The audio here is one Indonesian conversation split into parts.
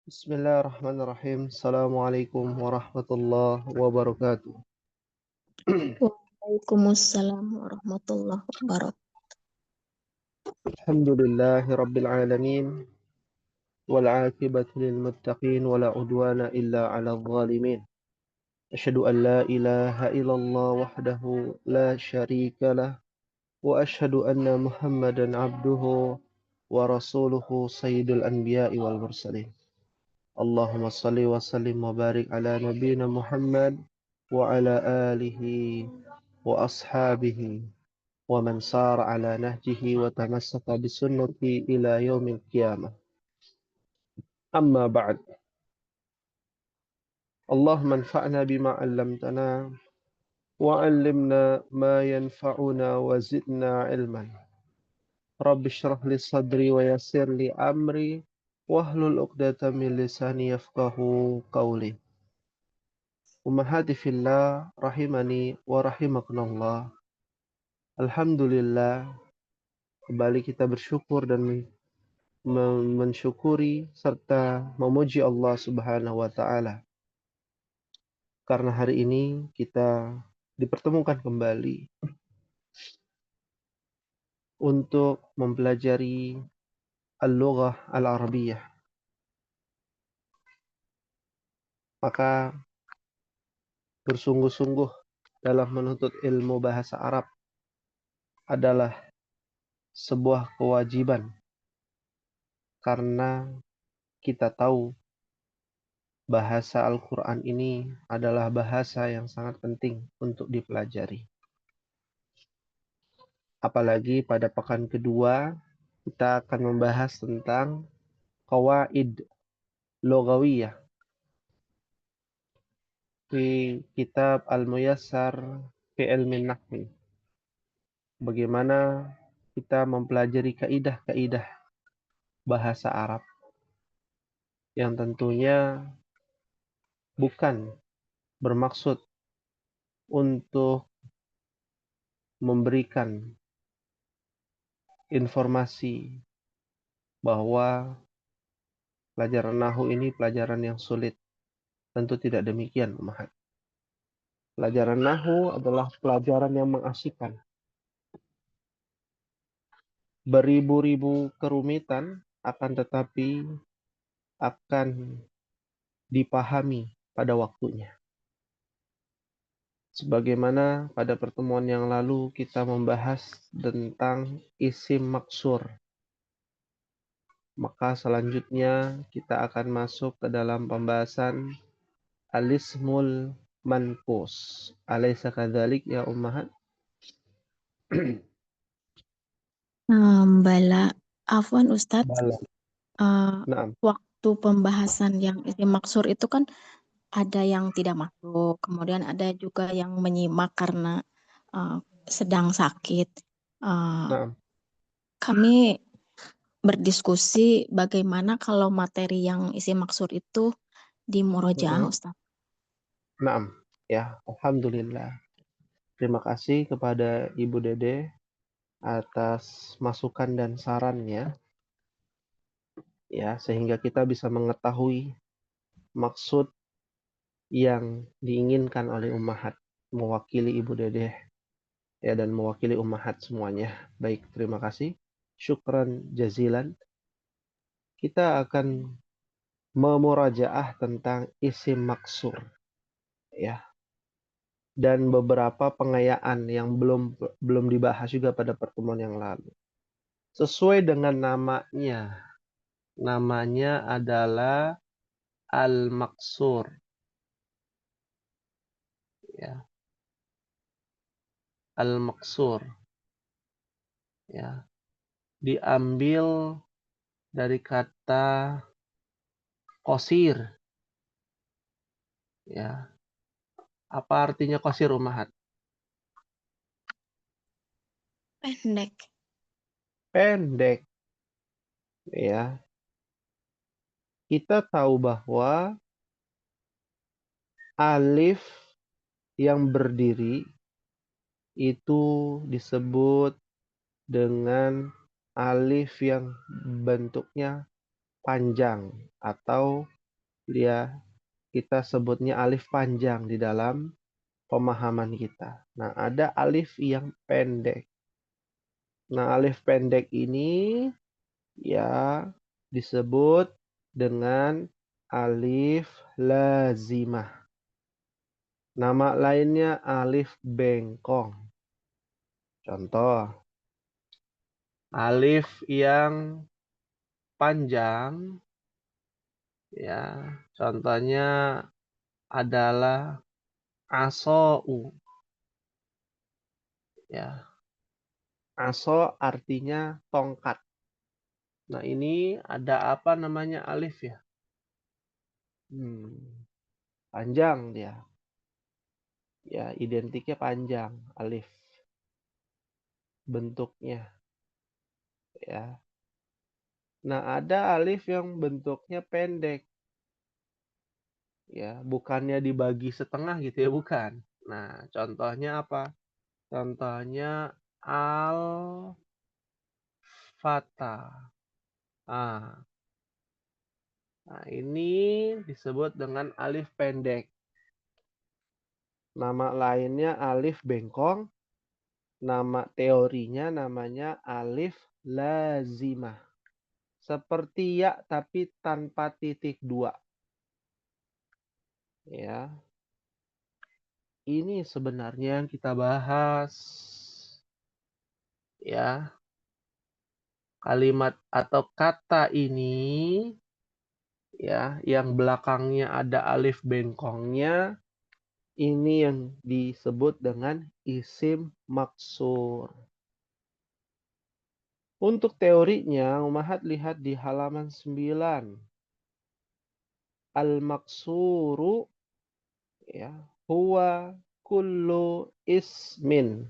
Bismillahirrahmanirrahim. Assalamualaikum warahmatullahi wabarakatuh. Waalaikumsalam warahmatullahi wabarakatuh. Alhamdulillahi rabbil alamin. Wal aqibatu lil muttaqin wala udwana illa 'alal zalimin. Asyhadu an la ilaha illallah wahdahu la syarika lah wa asyhadu anna Muhammadan 'abduhu wa rasuluhu sayyidul anbiya'i wal mursalin. Allahumma salli wa sallim wa barik ala nabiyyina Muhammad wa ala alihi wa ashabihi wa man sara ala nahjihi wa tamassaka bisunnati ila yaumil qiyamah. Amma ba'd. Allahumma anfa'na bima 'allamtana wa 'allimna ma yanfa'una wa zidna 'ilman. Rabbi shrah li sadri wa yassir li amri wahlul 'uqdatam min lisani yafqahu qawli. Ummahati fillah rahimani wa rahimakumullah. Alhamdulillah, kembali kita bersyukur dan mensyukuri serta memuji Allah Subhanahu wa taala. Karena hari ini kita dipertemukan kembali untuk mempelajari al-lughah al-arabiyah. Maka bersungguh-sungguh dalam menuntut ilmu bahasa Arab adalah sebuah kewajiban karena kita tahu bahasa Al-Quran ini adalah bahasa yang sangat penting untuk dipelajari. Apalagi pada pekan kedua kita akan membahas tentang qawaid lughawiyah di kitab Al-Muyassar fi Ilmin Nahwi. Bagaimana kita mempelajari kaidah-kaidah bahasa Arab yang tentunya bukan bermaksud untuk memberikan informasi bahwa pelajaran nahwu ini pelajaran yang sulit. Tentu tidak demikian, Umahat. Pelajaran nahwu adalah pelajaran yang mengasyikkan. Beribu-ribu kerumitan akan tetapi akan dipahami pada waktunya. Sebagaimana pada pertemuan yang lalu kita membahas tentang isim maksur. Maka selanjutnya kita akan masuk ke dalam pembahasan al-ismul manqus. Alaysa kadzalik ya ummahat? Bala, afwan Ustadz, Bala. Naam. waktu pembahasan yang isim maksur itu kan ada yang tidak masuk, kemudian ada juga yang menyimak karena sedang sakit. Naam. Kami berdiskusi bagaimana kalau materi yang isim maksur itu di murojaah, Ustadz. Naam. Ya, alhamdulillah. Terima kasih kepada Ibu Dede atas masukan dan sarannya, ya, sehingga kita bisa mengetahui maksud yang diinginkan oleh ummahat, mewakili Ibu Dede, ya, dan mewakili ummahat semuanya. Baik, terima kasih. Syukran jazilan. Kita akan memurajaah tentang isim maksur, ya, dan beberapa pengayaan yang belum dibahas juga pada pertemuan yang lalu. Sesuai dengan namanya. Namanya adalah al-maksur. Ya. Al-maksur. Ya. Diambil dari kata qasir. Ya. Apa artinya qasir, Ummahat? Pendek. Pendek. Ya. Kita tahu bahwa alif yang berdiri itu disebut dengan alif yang bentuknya panjang atau kita sebutnya alif panjang di dalam pemahaman kita. Nah, ada alif yang pendek. Nah, alif pendek ini ya disebut dengan alif lazimah. Nama lainnya alif bengkong. Contoh, alif yang panjang ya, contohnya adalah asou. Ya, aso artinya tongkat. Nah, ini ada apa namanya alif ya? Panjang dia. Ya, identiknya panjang, alif. Bentuknya. Ya. Nah, ada alif yang bentuknya pendek. Ya, bukannya dibagi setengah gitu ya, bukan. Nah, contohnya apa? Contohnya al-fatah. Nah, ini disebut dengan alif pendek. Nama lainnya alif bengkong. Nama teorinya namanya alif lazimah. Seperti ya tapi tanpa titik dua. Ya. Ini sebenarnya yang kita bahas. Ya. Kalimat atau kata ini ya yang belakangnya ada alif bengkongnya, ini yang disebut dengan isim maksur. Untuk teorinya, Umahat lihat di halaman 9. Al-maksuru ya, huwa kullu ismin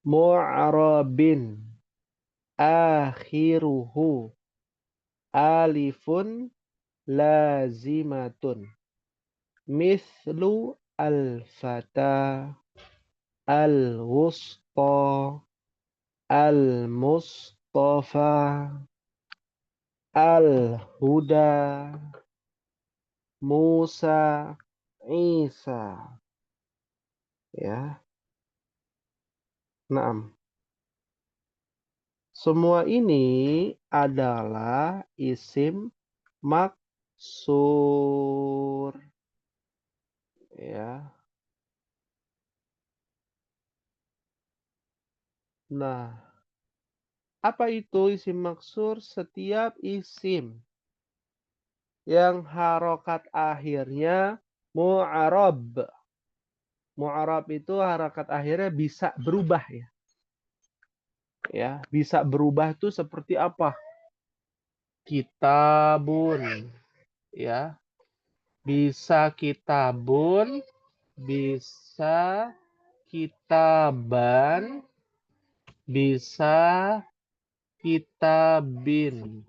mu'arabin akhiruhu alifun lazimatun mithlu al-fata al-wusta al-mustafa al-huda Musa Isa. Ya. Naam. Semua ini adalah isim maksur. Ya. Nah, apa itu isim maksur? Setiap isim yang harokat akhirnya mu'arab. Mu'arab itu harokat akhirnya bisa berubah ya. Ya, bisa berubah itu seperti apa? Kitabun. Ya. Bisa kitabun, bisa kitaban, bisa kitabin.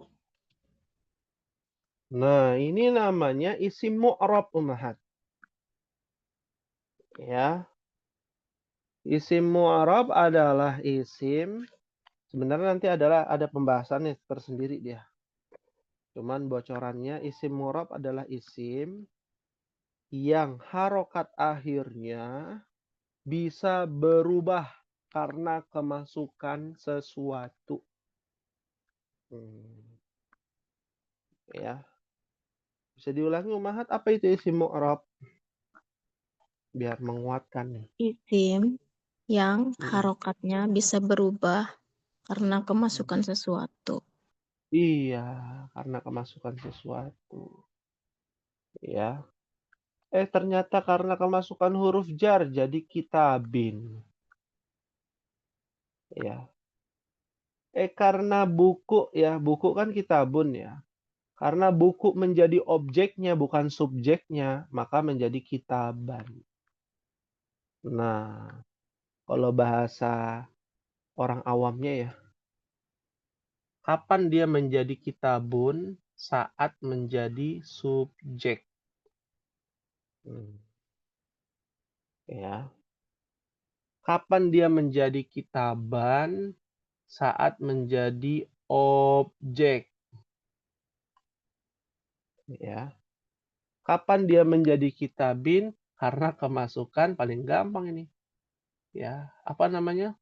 Nah, ini namanya isim mu'rab Umahat. Ya. Isim mu'rab adalah isim, sebenarnya nanti ada pembahasannya tersendiri dia. Cuman bocorannya isim mu'rab adalah isim yang harokat akhirnya bisa berubah karena kemasukan sesuatu. Ya. Bisa diulangi Umahat, apa itu isim mu'rab? Biar menguatkan nih. Isim yang harokatnya bisa berubah karena kemasukan sesuatu. Iya, karena kemasukan sesuatu. Ya. Ternyata karena kemasukan huruf jar jadi kitabin. Ya. Karena buku ya, buku kan kitabun ya. Karena buku menjadi objeknya bukan subjeknya, maka menjadi kitaban. Nah, kalau bahasa orang awamnya ya, kapan dia menjadi kitabun? Saat menjadi subjek. Ya. Kapan dia menjadi kitaban? Saat menjadi objek. Ya. Kapan dia menjadi kitabin? Karena kemasukan paling gampang ini. Ya, apa namanya?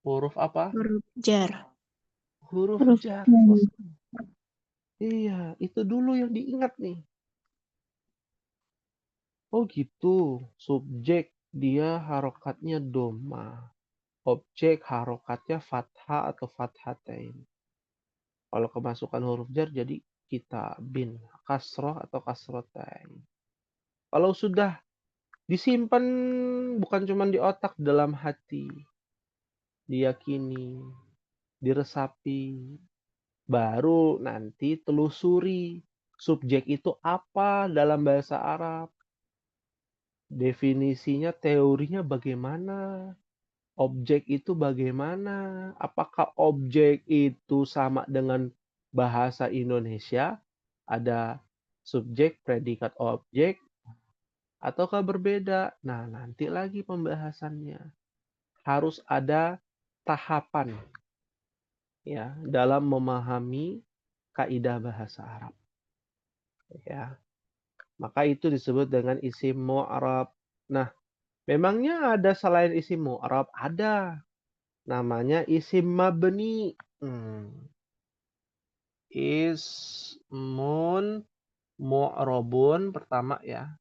Huruf apa? Huruf jar. Huruf Huruf jar. jar. Iya, itu dulu yang diingat nih. Oh gitu. Subjek dia harokatnya doma. Objek harokatnya fathah atau fathatain. Kalau kemasukan huruf jar jadi kitabin. Kasroh atau kasrotain. Kalau sudah disimpan bukan cuma di otak, dalam hati. Diyakini, diresapi. Baru nanti telusuri. Subjek itu apa dalam bahasa Arab? Definisinya, teorinya bagaimana? Objek itu bagaimana? Apakah objek itu sama dengan bahasa Indonesia? Ada subjek, predikat, objek, ataukah berbeda? Nah, nanti lagi pembahasannya. Harus ada tahapan ya dalam memahami kaidah bahasa Arab. Ya. Maka itu disebut dengan isim mu'rab. Nah, memangnya ada selain isim mu'rab? Ada. Namanya isim mabni. Ismun mu'rabun pertama ya.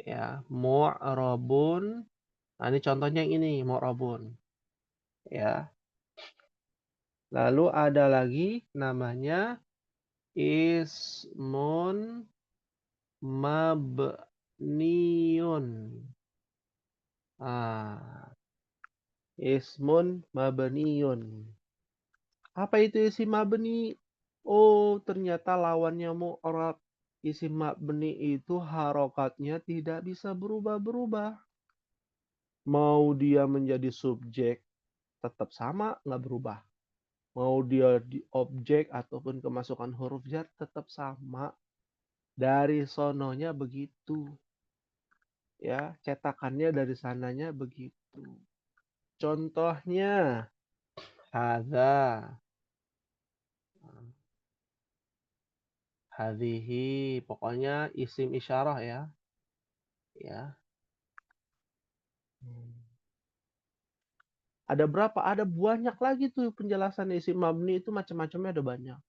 Ya, mu'rabun. Nah, ini contohnya yang ini, mu'rabun. Ya. Lalu ada lagi namanya ismun mabniun. Ah, ismun mabniun. Apa itu isim mabni? Oh, ternyata lawannya mu'rab. Isim mabni itu harokatnya tidak bisa berubah-berubah. Mau dia menjadi subjek, tetap sama, nggak berubah. Mau dia di objek ataupun kemasukan huruf jar, tetap sama. Dari sononya begitu. Ya, cetakannya dari sananya begitu. Contohnya, hadza, hadhihi, pokoknya isim isyarah ya. Ya. Ada berapa? Ada banyak lagi tuh penjelasan isim mabni itu macam-macamnya ada banyak.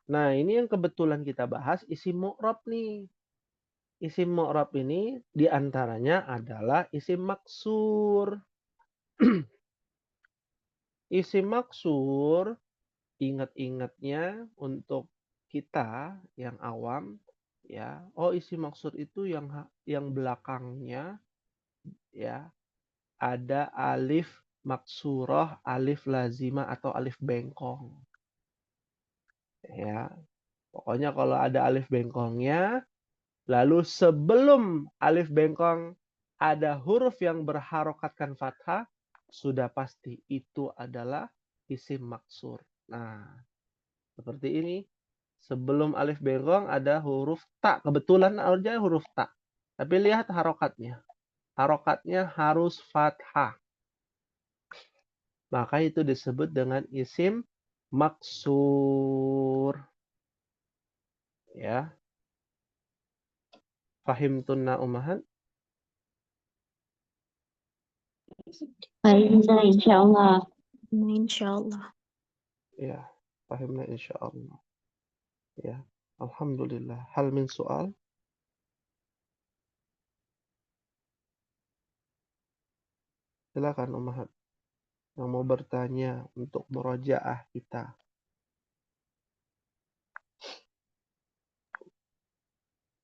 Nah, ini yang kebetulan kita bahas isim mu'rab nih. Isim mu'rab ini diantaranya adalah isim maksur. Isim maksur, ingat-ingatnya untuk kita yang awam, ya. Oh, isim maksur itu yang belakangnya ya ada alif maksurah, alif lazimah atau alif bengkong. Ya, pokoknya kalau ada alif bengkongnya, lalu sebelum alif bengkong ada huruf yang berharokatkan fathah, sudah pasti itu adalah isim maksur. Nah, seperti ini. Sebelum alif bengkong ada huruf ta. Kebetulan aja huruf ta. Tapi lihat harokatnya. Harokatnya harus fathah. Maka itu disebut dengan isim maksur. Ya. Fahimtunna umahan? Fahimna insyaallah. Insyaallah. Ya, fahimna insyaallah. Ya, alhamdulillah. Hal min soal? Silakan umahat yang mau bertanya untuk murojaah kita.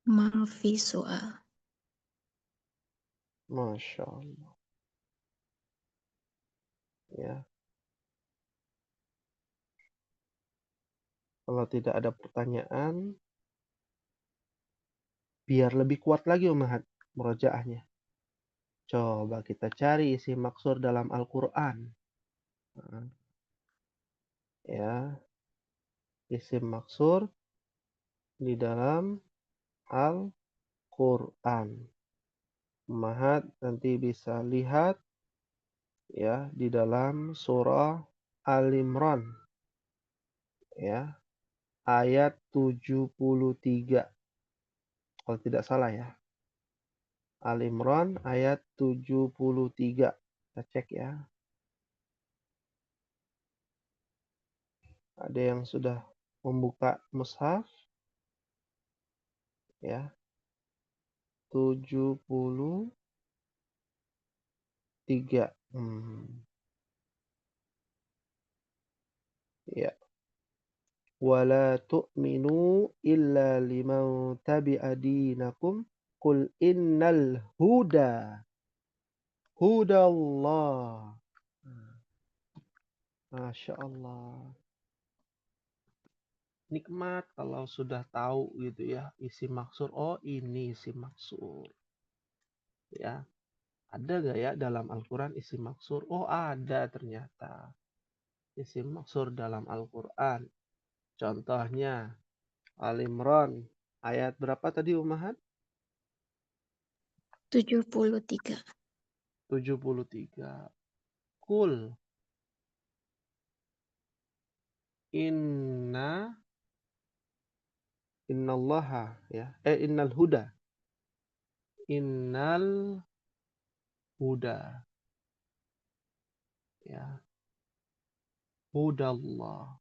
Maafi soal. Masya Allah. Ya, kalau tidak ada pertanyaan, biar lebih kuat lagi umahat murojaahnya. Coba kita cari isi maksur dalam Al-Quran. Nah, ya, isim maksur di dalam Al-Quran. Mahat nanti bisa lihat ya di dalam surah Al-Imran ya ayat 73. kalau tidak salah ya. Al-Imran ayat 73. Kita cek ya. Ada yang sudah membuka mushaf ya. 73. Ya. Wala tu'minu illa liman tabi'a dinakum qul innal huda hudallah. Masya Allah. Nikmat kalau sudah tahu gitu ya isi maksur. Oh, ini isi maksur. Ya. Ada gak ya dalam Al-Quran isi maksur? Oh, ada ternyata. Isi maksur dalam Al-Quran. Contohnya Al-Imran ayat berapa tadi Ummahat? 73. 73. Kul innallaha ya. Innal huda. Innal huda. Ya. Hudallah.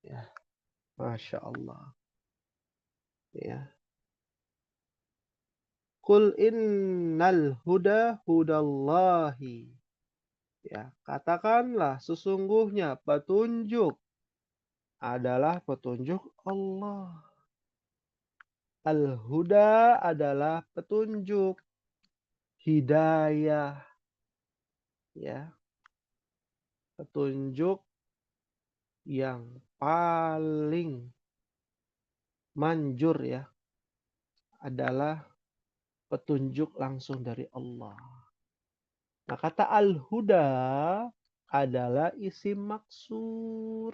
Ya. Masya Allah. Ya. Kul innal huda hudallahi. Ya, katakanlah sesungguhnya petunjuk adalah petunjuk Allah. Al-huda adalah petunjuk, hidayah, ya, petunjuk yang paling manjur ya, adalah petunjuk langsung dari Allah. Nah, kata al-huda adalah isim maksur.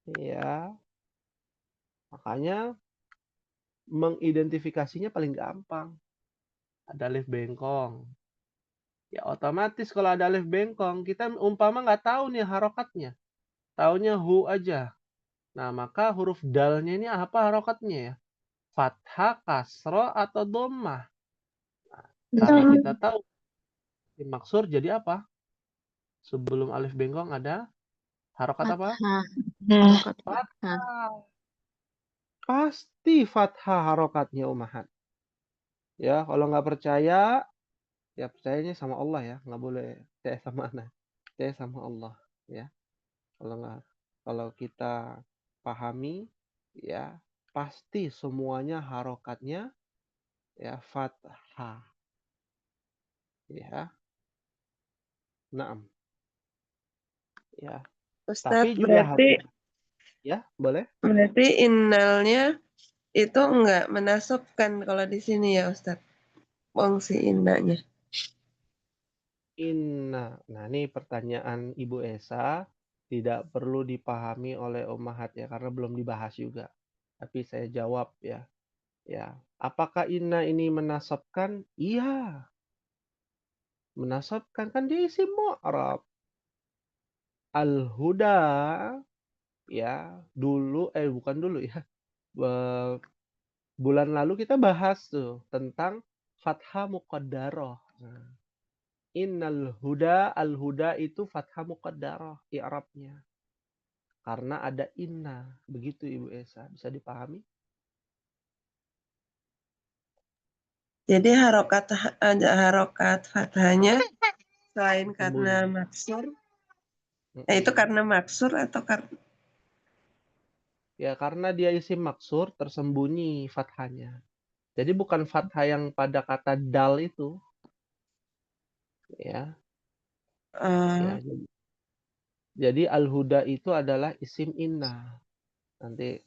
Ya, makanya mengidentifikasinya paling gampang. Ada alif bengkong. Ya otomatis kalau ada alif bengkong, kita umpama nggak tahu nih harokatnya. Taunya hu aja. Nah, maka huruf dalnya ini apa harokatnya ya? Fathah, kasroh, atau dhammah. Nah, karena kita tahu maksur jadi apa? Sebelum alif bengkong ada harokat apa? Fathah. Harokat fathah. Fathah. Pasti fathah harokatnya Ummahat. Ya, kalau nggak percaya, ya percayanya sama Allah ya. Nggak boleh percaya sama anak. Percaya sama Allah. Ya, kalau kita pahami, ya pasti semuanya harokatnya ya fathah. Ya, naam. Ya, tapi Ustadz, juga berarti ya boleh. innalnya itu enggak menasabkan kalau di sini ya Ustadz. Fungsi innanya. Inna. Nah, ini pertanyaan Ibu Esa tidak perlu dipahami oleh Ummahat ya karena belum dibahas juga. Tapi saya jawab ya. Ya, apakah inna ini menasabkan? Iya, menasabkan kan dia isim mu'rab. Al-huda ya, bukan dulu ya. Bulan lalu kita bahas tuh tentang fathah muqaddarah. Nah, innal huda, al-huda itu fathah muqaddarah i'rabnya. Karena ada inna. Begitu Ibu Esa, bisa dipahami? Jadi harokat fathahnya selain karena Sembunyi. maksur. Itu karena maksur atau karena Ya, karena dia isim maksur tersembunyi fathahnya. Jadi bukan fathah yang pada kata dal itu. Ya. Ya, jadi al-huda itu adalah isim inna. Nanti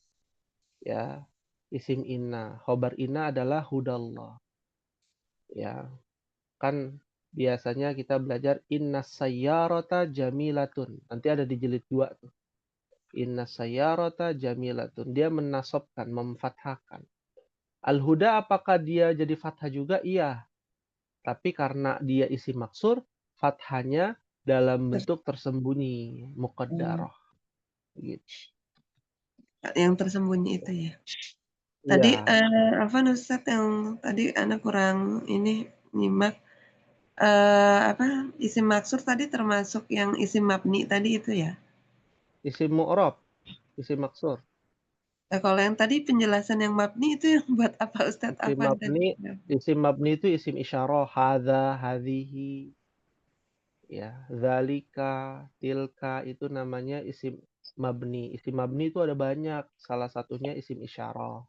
ya, isim inna. Khobar inna adalah hudallah. Ya, kan biasanya kita belajar inna sayyarata jamilatun. Nanti ada di jilid 2 tuh. Inna sayyarata jamilatun. Dia menasabkan, memfathahkan. Al-huda apakah dia jadi fathah juga? Iya. Tapi karena dia isi maksur, fathahnya dalam bentuk tersembunyi, muqaddarah. Gitu. yang tersembunyi itu ya. Tadi, Iya, Afwan Ustadz yang tadi ana kurang ini nyimak, isim maksur tadi termasuk yang isim mabni tadi itu ya? isim mu'rab, isim maksur. Kalau yang tadi penjelasan yang mabni itu yang buat apa Ustadz Isim Afwan tadi? mabni, isim mabni itu isim isyarah, hadza, hadhihi, ya, dzalika, tilka itu namanya isim mabni. Isim mabni itu ada banyak, salah satunya isim isyarah,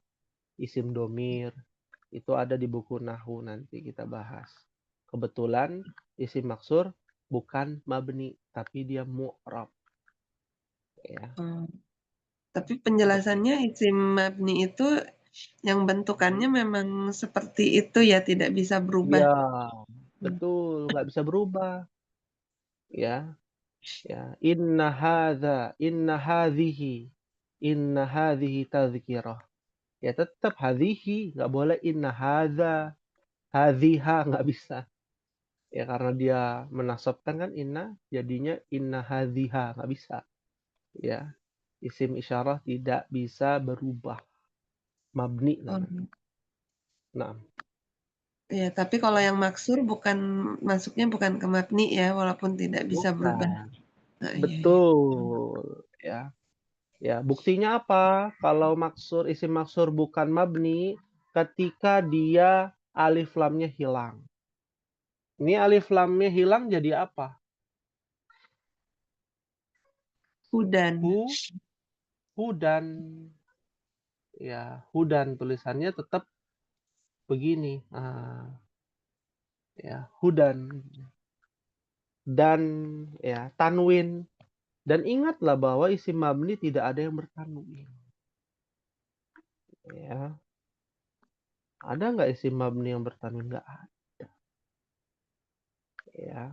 isim domir, itu ada di buku Nahwu nanti kita bahas. Kebetulan isim maksur bukan mabni, tapi dia mu'rab. Ya, Tapi seperti penjelasannya isim mabni itu yang bentukannya memang seperti itu ya, tidak bisa berubah. ya, Hmm. betul, nggak bisa berubah. Ya, ya. Inna hadhihi tadhkirah. Ya tetap hadhihi, nggak boleh inna hadza, hadhiha nggak bisa. Ya karena dia menasabkan kan inna, jadinya inna hadhiha nggak bisa. Ya, isim isyarah tidak bisa berubah. Mabni Oh, namanya. Nah, ya, tapi kalau yang maksur masuknya bukan ke mabni ya, walaupun tidak bisa berubah. bukan. Nah, iya, iya. Betul. Ya. Ya, buktinya apa? Kalau isim maksur bukan mabni, ketika dia alif lamnya hilang. Ini alif lamnya hilang jadi apa? Hudan. Hudan. Ya, hudan tulisannya tetap begini. Ya, hudan. Dan ya, tanwin. Dan ingatlah bahwa isim mabni tidak ada yang bertanwin. Ya, ada nggak isim mabni yang bertanwin? Nggak ada. Ya,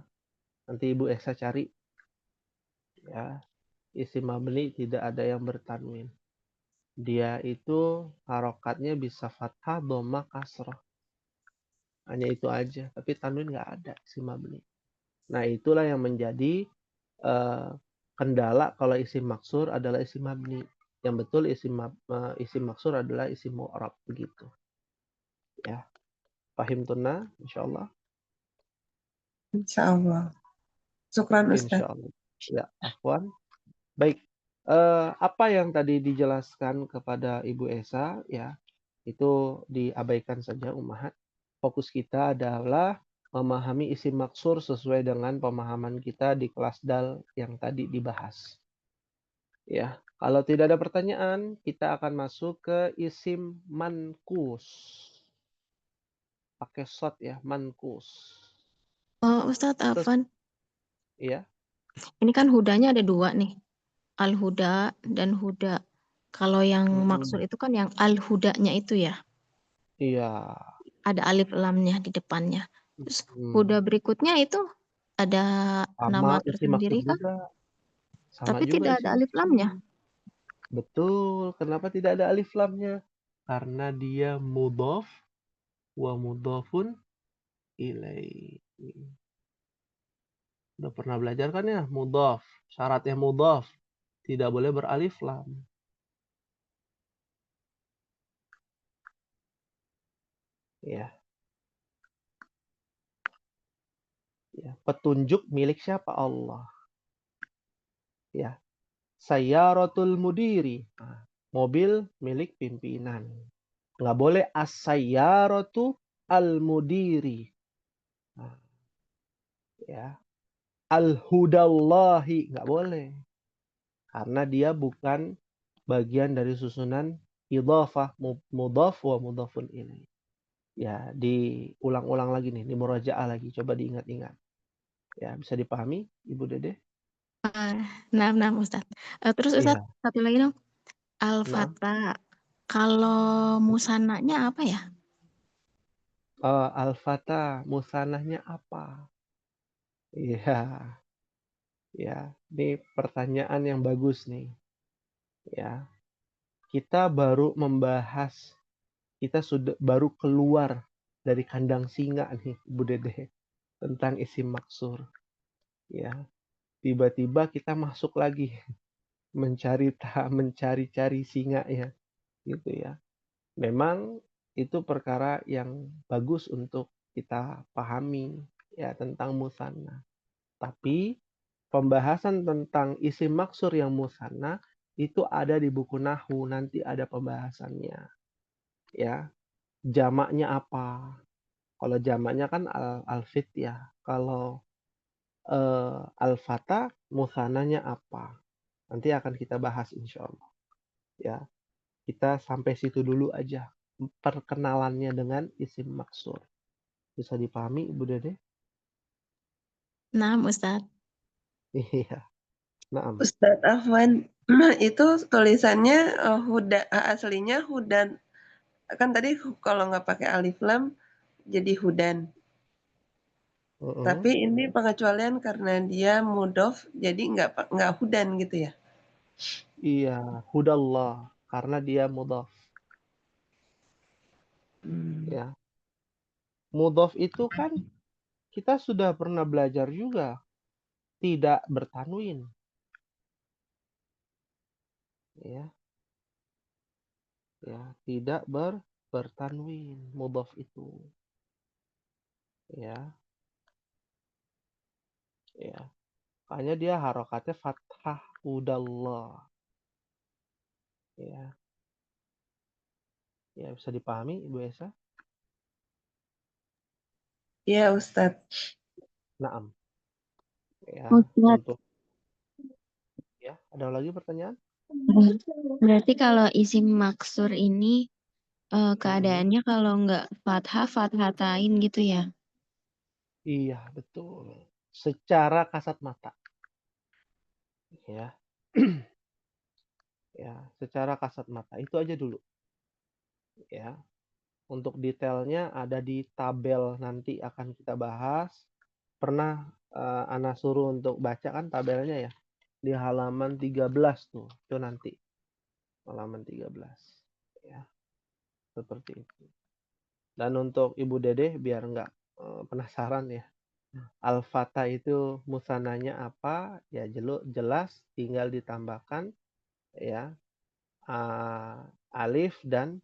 nanti Ibu Esa cari. Ya, isim mabni tidak ada yang bertanwin. Dia itu harokatnya bisa fathah, dhamma, kasrah. Hanya itu aja. Tapi tanwin nggak ada isim mabni. Nah itulah yang menjadi kendala kalau isim maksur adalah isim mabni. Yang betul isim maksur adalah isim mu'rab begitu. Ya, pahim tunna, insyaallah. Insya Allah. Syukran Ustaz. Insyaallah. Ya, afwan. Baik. Apa yang tadi dijelaskan kepada Ibu Esa ya, itu diabaikan saja ummahat. Fokus kita adalah memahami isim maksur sesuai dengan pemahaman kita di kelas dal yang tadi dibahas. Ya, kalau tidak ada pertanyaan, kita akan masuk ke isim mankus. Pakai shot ya, mankus. Ustadz Ses Afan, ya. ini kan hudanya ada dua nih, al-huda dan huda. Kalau yang maksud itu kan yang al-hudanya itu ya, Iya. ada alif lamnya di depannya. Terus huda Hmm. berikutnya itu ada Sama nama isim maksud tersendiri kah? juga. Sama Tapi juga tidak isim ada alif lamnya. maksud. Betul. Kenapa tidak ada alif lamnya? Karena dia mudhof wa mudhofun ilaih. Udah pernah belajar kan ya? Mudhof. Syaratnya mudhof. Tidak boleh beralif lam. Ya. Ya. Petunjuk milik siapa? Allah. Ya. Sayyaratul mudiri. Nah, mobil milik pimpinan. Nggak boleh as-sayyaratu al-mudiri. Nah, ya. Al-hudallahi. Nggak boleh. Karena dia bukan bagian dari susunan idhafah, mudhaf wa mudhafun ilaih. Ya, diulang-ulang lagi nih, di murajaah lagi. Coba diingat-ingat. Ya, bisa dipahami, Ibu Dede? Nah, Ustadz. Terus Ustadz, Iya. satu lagi dong. Nah, Al-Fata. Kalau musanaknya apa ya? al-fata, musanahnya apa? Iya, ya. Ini pertanyaan yang bagus nih. Ya, kita baru membahas, kita sudah baru keluar dari kandang singa nih, Bu Dede, tentang isim maksur. Ya, tiba-tiba kita masuk lagi mencari-cari singa ya, gitu ya. Memang itu perkara yang bagus untuk kita pahami ya tentang musanna. Tapi pembahasan tentang isim maksur yang musanna itu ada di buku Nahwu, nanti ada pembahasannya ya. Jamaknya apa? Kalau jamaknya kan al-fit ya. Kalau al-fata musananya apa? Nanti akan kita bahas insya Allah ya. Kita sampai situ dulu aja perkenalannya dengan isim maksur. Bisa dipahami Ibu Dede? Nah, Ustadz. Iya. Naam. Ustadz Afwan, itu tulisannya huda, aslinya hudan. Kan tadi kalau nggak pakai alif lam jadi hudan. Tapi ini pengecualian karena dia mudhof, jadi nggak hudan gitu ya? Iya, hudallah karena dia mudhaf ya. Mudhaf itu kan kita sudah pernah belajar juga tidak bertanwin ya. Ya, tidak bertanwin mudhaf itu. Ya, ya. Makanya dia harokatnya fathah hudallah. Ya. Ya, bisa dipahami Ibu Esa? Iya Ustadz. Naam. Ya, Ustadz, untuk ya, ada lagi pertanyaan? berarti kalau isim maksur ini Mm-mm. keadaannya kalau nggak fathah, fathatain gitu ya? Iya, betul. Secara kasat mata. Ya. Ya, secara kasat mata. Itu aja dulu. Ya. Untuk detailnya ada di tabel nanti akan kita bahas. Pernah Ana suruh untuk baca kan tabelnya ya. Di halaman 13 tuh. Itu nanti. Halaman 13. Ya, seperti itu. Dan untuk Ibu Dede biar nggak penasaran ya. Al-Fata itu musananya apa? Ya jelas tinggal ditambahkan ya alif dan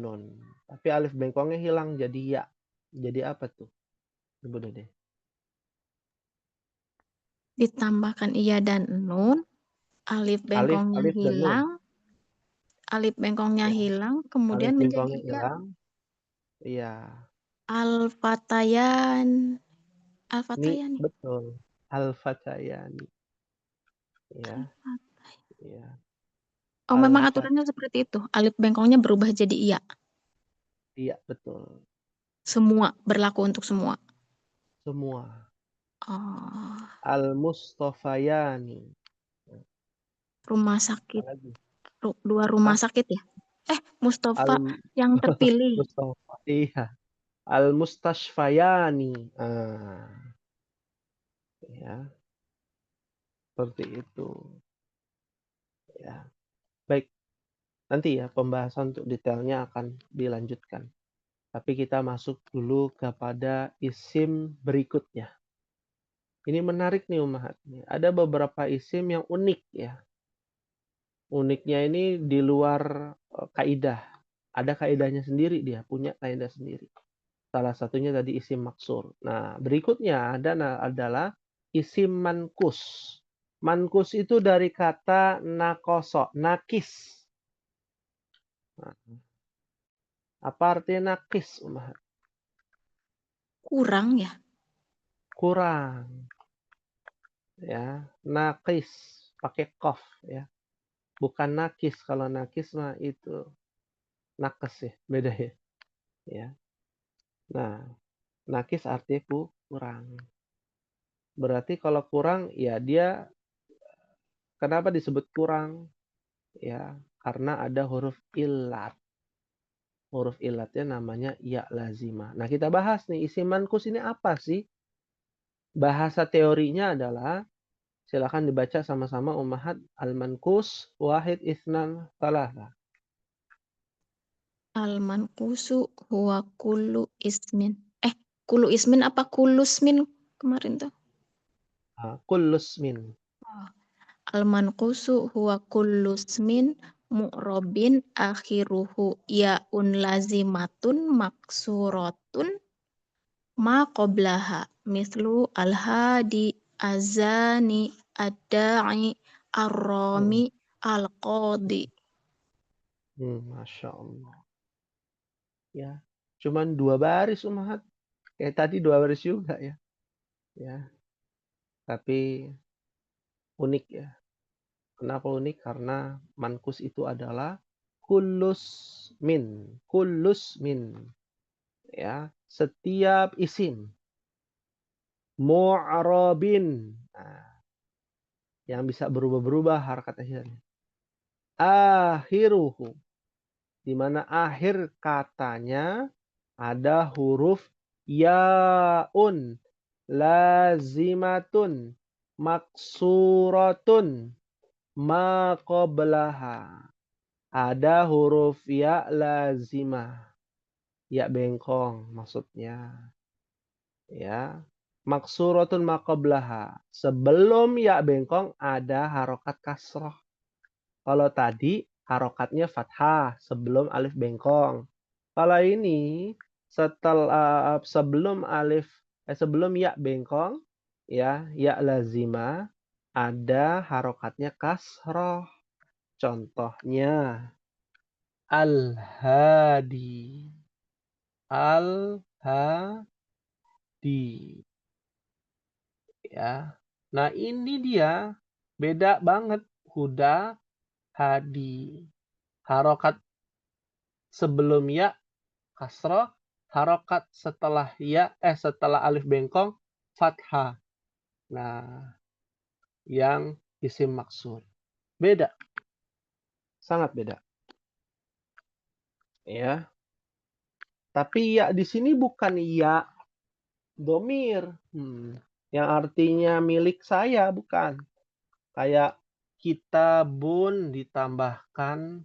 nun. Tapi alif bengkongnya hilang jadi ya. Jadi apa tuh, Ibu Dede? Ditambahkan iya dan nun, alif bengkongnya Alif dan nun. hilang, Ya. Alif kemudian menjadi bengkongnya iya. hilang. Iya. Al-Fatayan. Ini Al-Fatayan nih. betul. Al-Fatayani. Ya. Ya. Oh, memang Al-Fat. aturannya seperti itu. Alif bengkongnya berubah jadi iya. Iya, betul. Semua, berlaku untuk semua. Semua. Oh, Al-Mustafayani. rumah sakit. Apalagi? Dua rumah Hah? sakit ya? Mustafa Al yang terpilih. Mustafa. Iya. Al-Mustashfayani. Ya, seperti itu. Ya. Baik, nanti ya pembahasan untuk detailnya akan dilanjutkan. Tapi kita masuk dulu kepada isim berikutnya. Ini menarik nih Umahat. Ada beberapa isim yang unik ya. Uniknya ini di luar kaidah. Ada kaidahnya sendiri dia, punya kaidah sendiri. Salah satunya tadi isim maksur. Nah, berikutnya adalah isim mankus. Mankus itu dari kata nakoso, nakis. Nah, apa artinya nakis, Umahat? Kurang ya? Kurang. Ya, nakis pakai kof ya. Bukan nakis. Kalau nakis mah itu nakes ya, beda ya. Ya. Nah, nakis artinya kurang. Berarti kalau kurang ya dia kenapa disebut kurang? Ya, karena ada huruf illat. Huruf illatnya namanya ya lazimah. Nah, kita bahas nih isim mankus ini apa sih? Bahasa teorinya adalah silakan dibaca sama-sama Ummahat al-mankus wahid isnan talata. Al-mankusu huwa kullu ismin. Kullu ismin apa kulusmin kemarin tuh? Kullusmin. Oh. Al-manqusu huwa kullu ismin mu'robin akhiruhu ya'un lazimatun maksuratun ma qoblaha mislu al-hadi azani ad-da'i ar-rami al-qadi. Masya Allah. Ya, cuman 2 baris Ummahat. Kayak tadi 2 baris juga ya. Ya, tapi unik ya. Kenapa unik? Karena mankus itu adalah kullus min. Ya, setiap isim. Mu'rabin. Nah, yang bisa berubah-berubah harakatnya. Akhiruhu. Di mana akhir katanya ada huruf yaun lazimatun maksuratun ma qablaha. Ada huruf ya lazimah. Ya bengkong maksudnya. Ya. Maksuratun ma qablaha. Sebelum ya bengkong ada harokat kasroh. Kalau tadi harokatnya fathah sebelum alif bengkong. Kalau ini setelah sebelum ya bengkong ya lazima ada harokatnya kasroh. Contohnya al-hadi. Al-hadi. Ya. Nah, ini dia beda banget huda hadi. Harokat sebelum ya kasroh, harokat setelah setelah alif bengkong fathah. Nah, yang isim maksur. Beda. Sangat beda. Ya. Tapi ya di sini bukan ya domir. Yang artinya milik saya, bukan. Kayak kitabun ditambahkan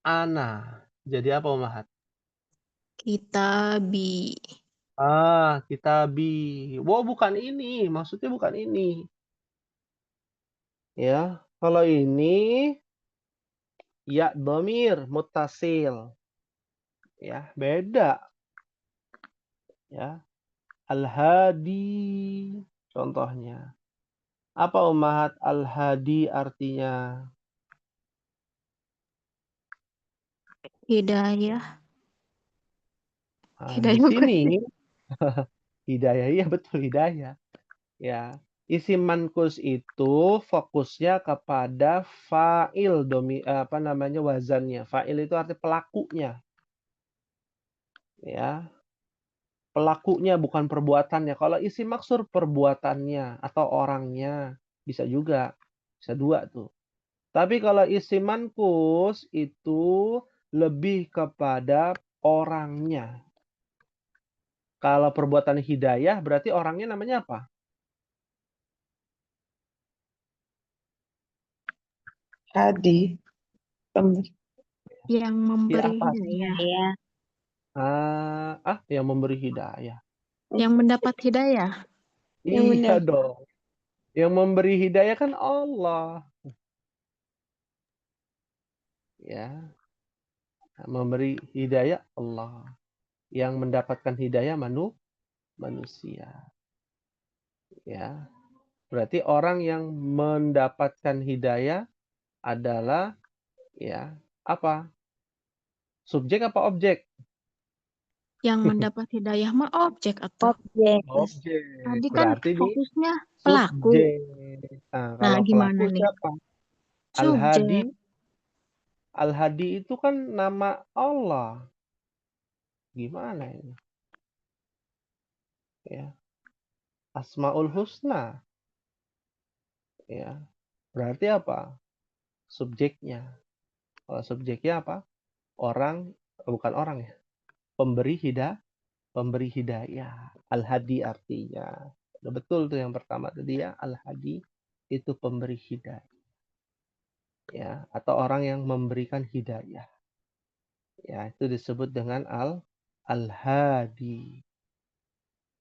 ana. Jadi apa Ummahat? Kitabi. Kitabi. Wow, bukan ini. Maksudnya bukan ini. Ya, kalau ini ya domir mutasil. Ya, beda. Ya. Al-hadi contohnya. Apa Ummahat al-hadi artinya? Hidayah. Di Hidayah bukan. sini hidayah, iya betul hidayah. Ya, isim mankus itu fokusnya kepada fa'il wazannya. Fa'il itu arti pelakunya. Ya. Pelakunya bukan perbuatannya. Kalau isim maksur perbuatannya atau orangnya bisa juga. Bisa 2 tuh. Tapi kalau isim mankus itu lebih kepada orangnya. Kalau perbuatan hidayah berarti orangnya namanya apa? Hadi. Yang memberi apa? hidayah. Yang memberi hidayah. Yang mendapat hidayah. Iya dong. Yang memberi hidayah kan Allah. Ya. Memberi hidayah Allah. Yang mendapatkan hidayah manusia. Ya. Berarti orang yang mendapatkan hidayah adalah ya apa? Subjek apa objek? Yang mendapat hidayah mah objek atau Objek. Objek. tadi kan Berarti ini fokusnya pelaku. subjek. Nah, Nah, kalau gimana pelaku nih? siapa? Al-Hadi. Subjek. Al-Hadi itu kan nama Allah. Gimana ini? Ya. Asmaul Husna. Ya. Berarti apa? Subjeknya. Kalau subjeknya apa? Orang, bukan orang ya. Pemberi hidayah. Al-Hadi artinya. Udah betul tuh yang pertama tadi ya. Al-Hadi itu pemberi hidayah. Ya, atau orang yang memberikan hidayah. Ya, itu disebut dengan al-hadi.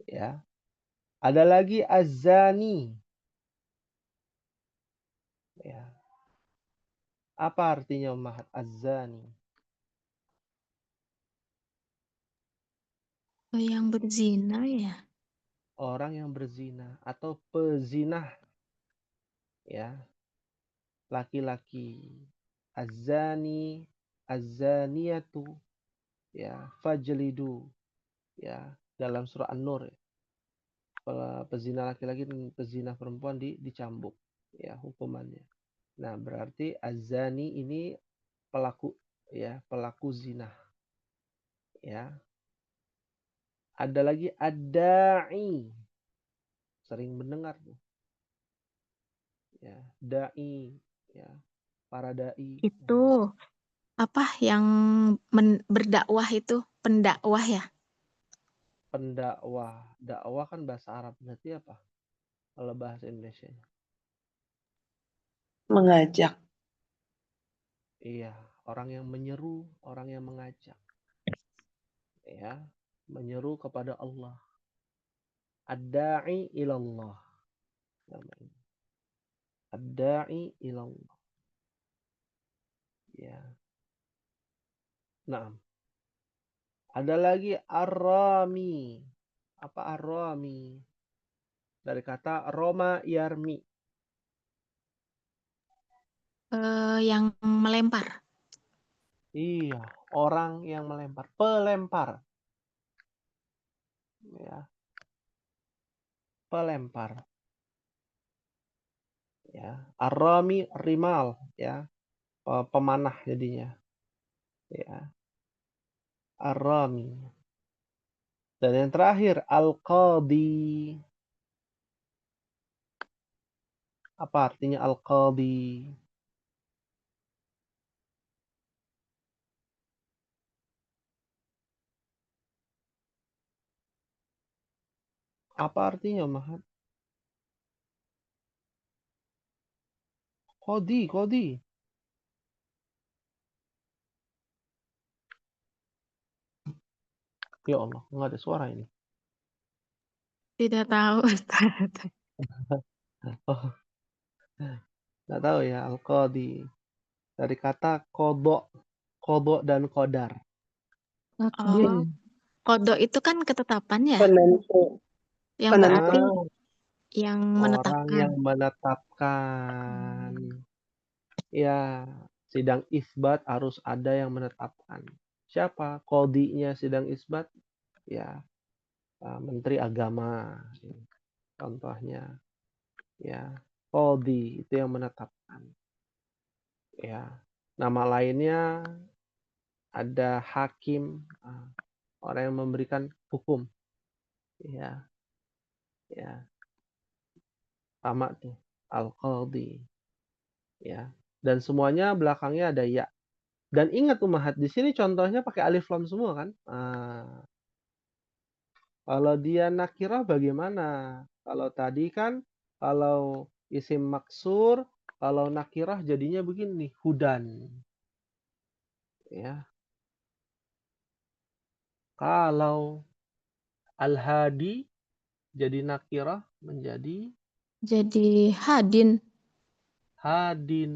Ya. Ada lagi az-zani. Ya. Apa artinya ummahat az-zani? Yang berzina ya. Orang yang berzina atau pezinah, ya, laki-laki. Az-zani, az-zaniyatu, ya, fajlidu, ya, dalam surah An-Nur, ya. Pezina laki-laki dan pezina perempuan dicambuk, ya, hukumannya. Nah, berarti az-zani ini pelaku, ya, pelaku zina, ya. Ada lagi ad-da'i, sering mendengar tuh, ya, da'i, ya, para dai. Itu apa yang berdakwah itu, pendakwah ya? Pendakwah, dakwah kan bahasa Arab, berarti apa kalau bahasa Indonesia? Mengajak. Iya, orang yang menyeru, orang yang mengajak, ya, menyeru kepada Allah. Ad-da'i ilallah namanya. Ad-da'i ilallah, ya. Nah, ada lagi ar-rami. Apa ar-rami? Dari kata Roma yarmi. Yang melempar. Iya, orang yang melempar, pelempar. Ya, pelempar. Ya, ar-rami rimal, ya, pemanah jadinya. Ya, ar-rami. Dan yang terakhir al-qadi. Apa artinya al-qadi? Apa artinya, Mahat? Qadi. Ya Allah, nggak ada suara ini. Tidak tahu. Oh, nggak tahu ya, al-qadi. Dari kata kodok dan kodar. Oh, kodok itu kan ketetapan ya, Penentu. yang berarti yang Orang yang menetapkan. menetapkan. Ya, sidang isbat harus ada yang menetapkan. Siapa? Kodinya sidang isbat? Ya, Menteri Agama. Contohnya. Ya, kodi itu yang menetapkan. Ya, nama lainnya ada hakim, orang yang memberikan hukum. Ya, ya, sama tuh, al-qadi. Ya, dan semuanya belakangnya ada ya. Dan ingat Umahat, di sini contohnya pakai alif lam semua kan? Kalau dia nakirah bagaimana? Kalau tadi kan, kalau isim maksur, kalau nakirah jadinya begini, hudan. Ya. Kalau al-hadi jadi nakirah menjadi Jadi hadin. hadin.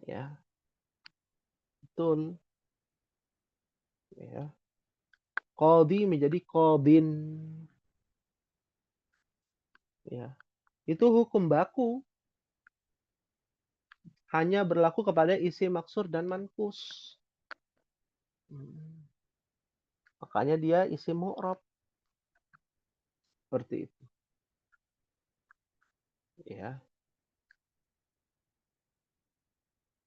Ya, betul. Ya. Qadi menjadi qadin. Ya. Itu hukum baku. Hanya berlaku kepada isim maksur dan mankus. Makanya dia isim mu'rab. Seperti itu. Ya.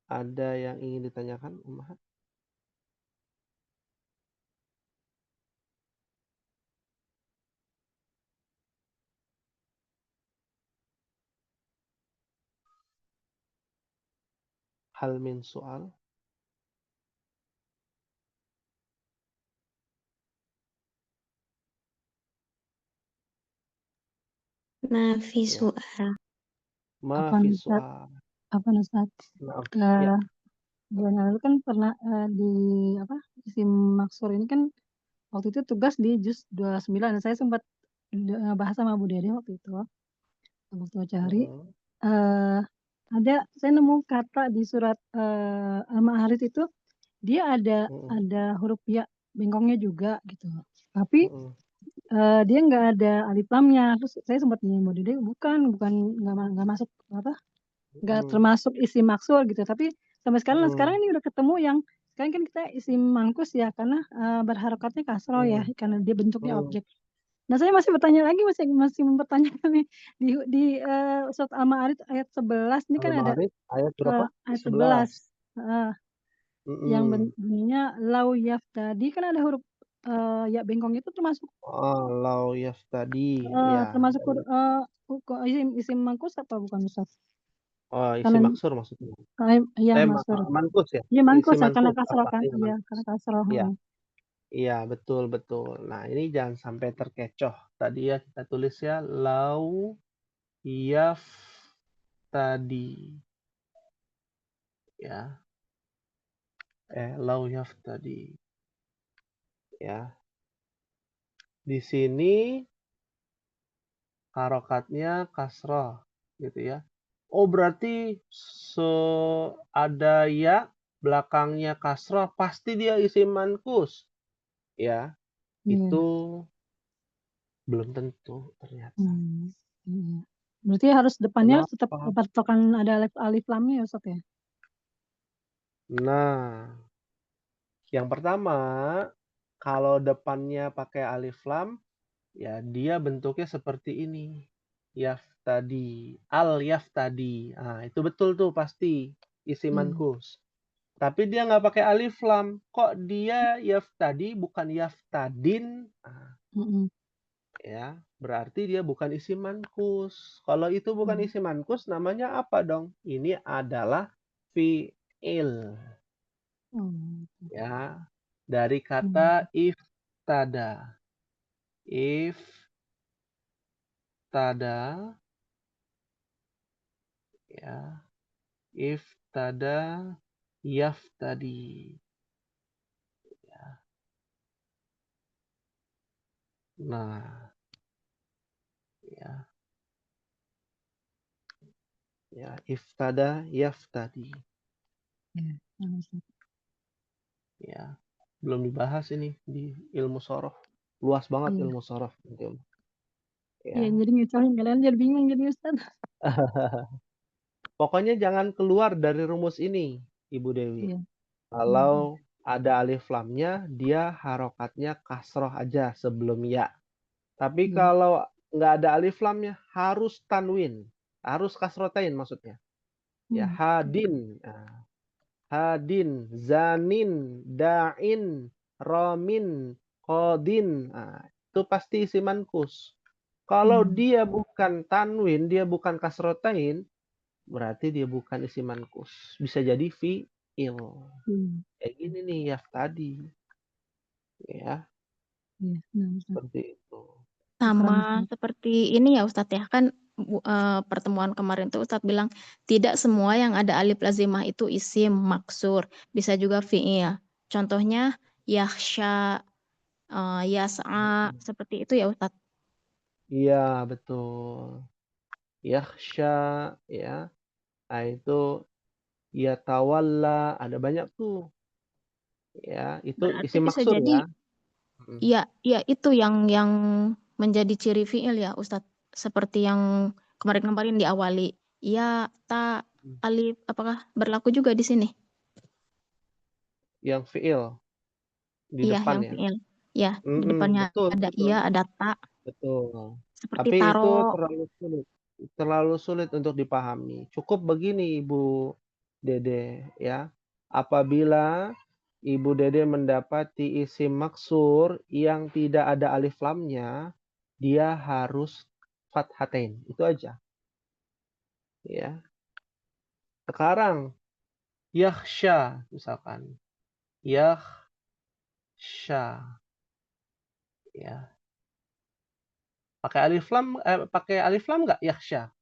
Ada yang ingin ditanyakan, Ummahat? Hal min soal? Mafi Ya. soal. Ma Apa fi Ustaz? soal. Apa Ustaz? Maaf. Eh, Ya. bulan lalu kan pernah di apa isim maksur ini kan waktu itu tugas di juz 29 dan saya sempat bahas sama Bu Dede waktu itu waktu cari ada saya nemu kata di surat Al-Ma'arij itu dia Mm-mm. ada huruf ya bengkongnya juga gitu. Tapi Mm-mm. dia nggak ada alif lamnya. Terus saya sempat nanya Dede, bukan nggak masuk apa? Nggak Mm-mm. termasuk isim maksur gitu. Tapi sampai sekarang Mm-mm. ini udah ketemu yang sekarang kan kita isim mankus ya karena berharokatnya kasroh ya Mm-mm. karena dia bentuknya Mm-mm. objek. Nah, saya masih bertanya lagi, masih mempertanyakan nih di surat Al-Ma'arij ayat 11 ini kan ada Al-Ma'arij ayat berapa? ayat 11. 11 eh, yang Mm-mm. bunyinya lau yaftadi kan ada huruf ya bengkong itu termasuk Lau yaftadi, ya. termasuk isim mankus apa bukan Ustaz? Oh, isi Karena maksur maksudnya. ya masur. Mankus ya? Iya Isi mankus ya karena mankus. kasroh Apa? kan? Iya, Iya mankus. karena kasroh. Iya, iya, betul, betul. Nah, ini jangan sampai terkecoh. Tadi ya kita tulis ya, lau yaftadi. Ya, lau yaftadi. Ya, di sini harokatnya kasroh, gitu ya. Oh, berarti ada ya belakangnya kasroh, pasti dia isim mankus. Ya, Iya. itu belum tentu ternyata. Iya. Berarti harus depannya tetap Kenapa? patokan ada alif lamnya ya Ustaz ya? Nah, yang pertama, kalau depannya pakai alif lam, ya dia bentuknya seperti ini. Yaftadi, al-yaftadi. Nah, itu betul tuh pasti isi mankus. Tapi dia nggak pakai alif lam. Kok dia yaftadi bukan yaftadin? Nah, ya, berarti dia bukan isi mankus. Kalau itu bukan isi mankus, namanya apa dong? Ini adalah fi'il. Ya, dari kata iftada. Iftada, ya, iftada yaftadi. Ya. Nah, ya, ya, iftada yaftadi. Ya, belum dibahas ini di ilmu sorof. Luas banget ilmu sorof. Iya, Ya. jadi ngecohin kalian jadi bingung jadi Ustaz. Pokoknya jangan keluar dari rumus ini, Ibu Dewi. Iya. Kalau ada alif lamnya, dia harokatnya kasroh aja sebelum ya. Tapi kalau nggak ada alif lamnya, harus tanwin. Harus kasrotain maksudnya. Ya, hadin. Nah, hadin, zanin, da'in, romin, kodin. Nah, itu pasti isi mankus. Kalau dia bukan tanwin, dia bukan kasrotain, berarti dia bukan isi mankus. Bisa jadi fi'il. Kayak gini nih ya tadi. Ya, seperti itu. Sama seperti ini ya Ustadz ya, kan pertemuan kemarin tuh Ustadz bilang tidak semua yang ada alif lazimah itu isim maksur, bisa juga fi'il. Contohnya yakhsha, yas'a, seperti itu ya Ustadz. Iya, betul. Yakhsha, ya. Nah, itu yatawalla, ada banyak tuh. Ya, itu Berarti isim bisa maksur jadi ya. ya itu yang menjadi ciri fi'il ya Ustadz. Seperti yang kemarin-kemarin diawali. Ya, ta, alif, apakah berlaku juga di sini? Yang fi'il di Iya, depan yang ya. fi'il. Ya, di depannya Betul, ada betul. iya, ada ta. Betul. Seperti Tapi itu taro. terlalu sulit. Terlalu sulit untuk dipahami. Cukup begini Ibu Dede ya. Apabila Ibu Dede mendapati isim maksur yang tidak ada alif lamnya, dia harus fathatain. Itu aja. Ya. Sekarang yakhsha misalkan. Yakhsha. Ya. Pakai alif lam nggak yakhsha?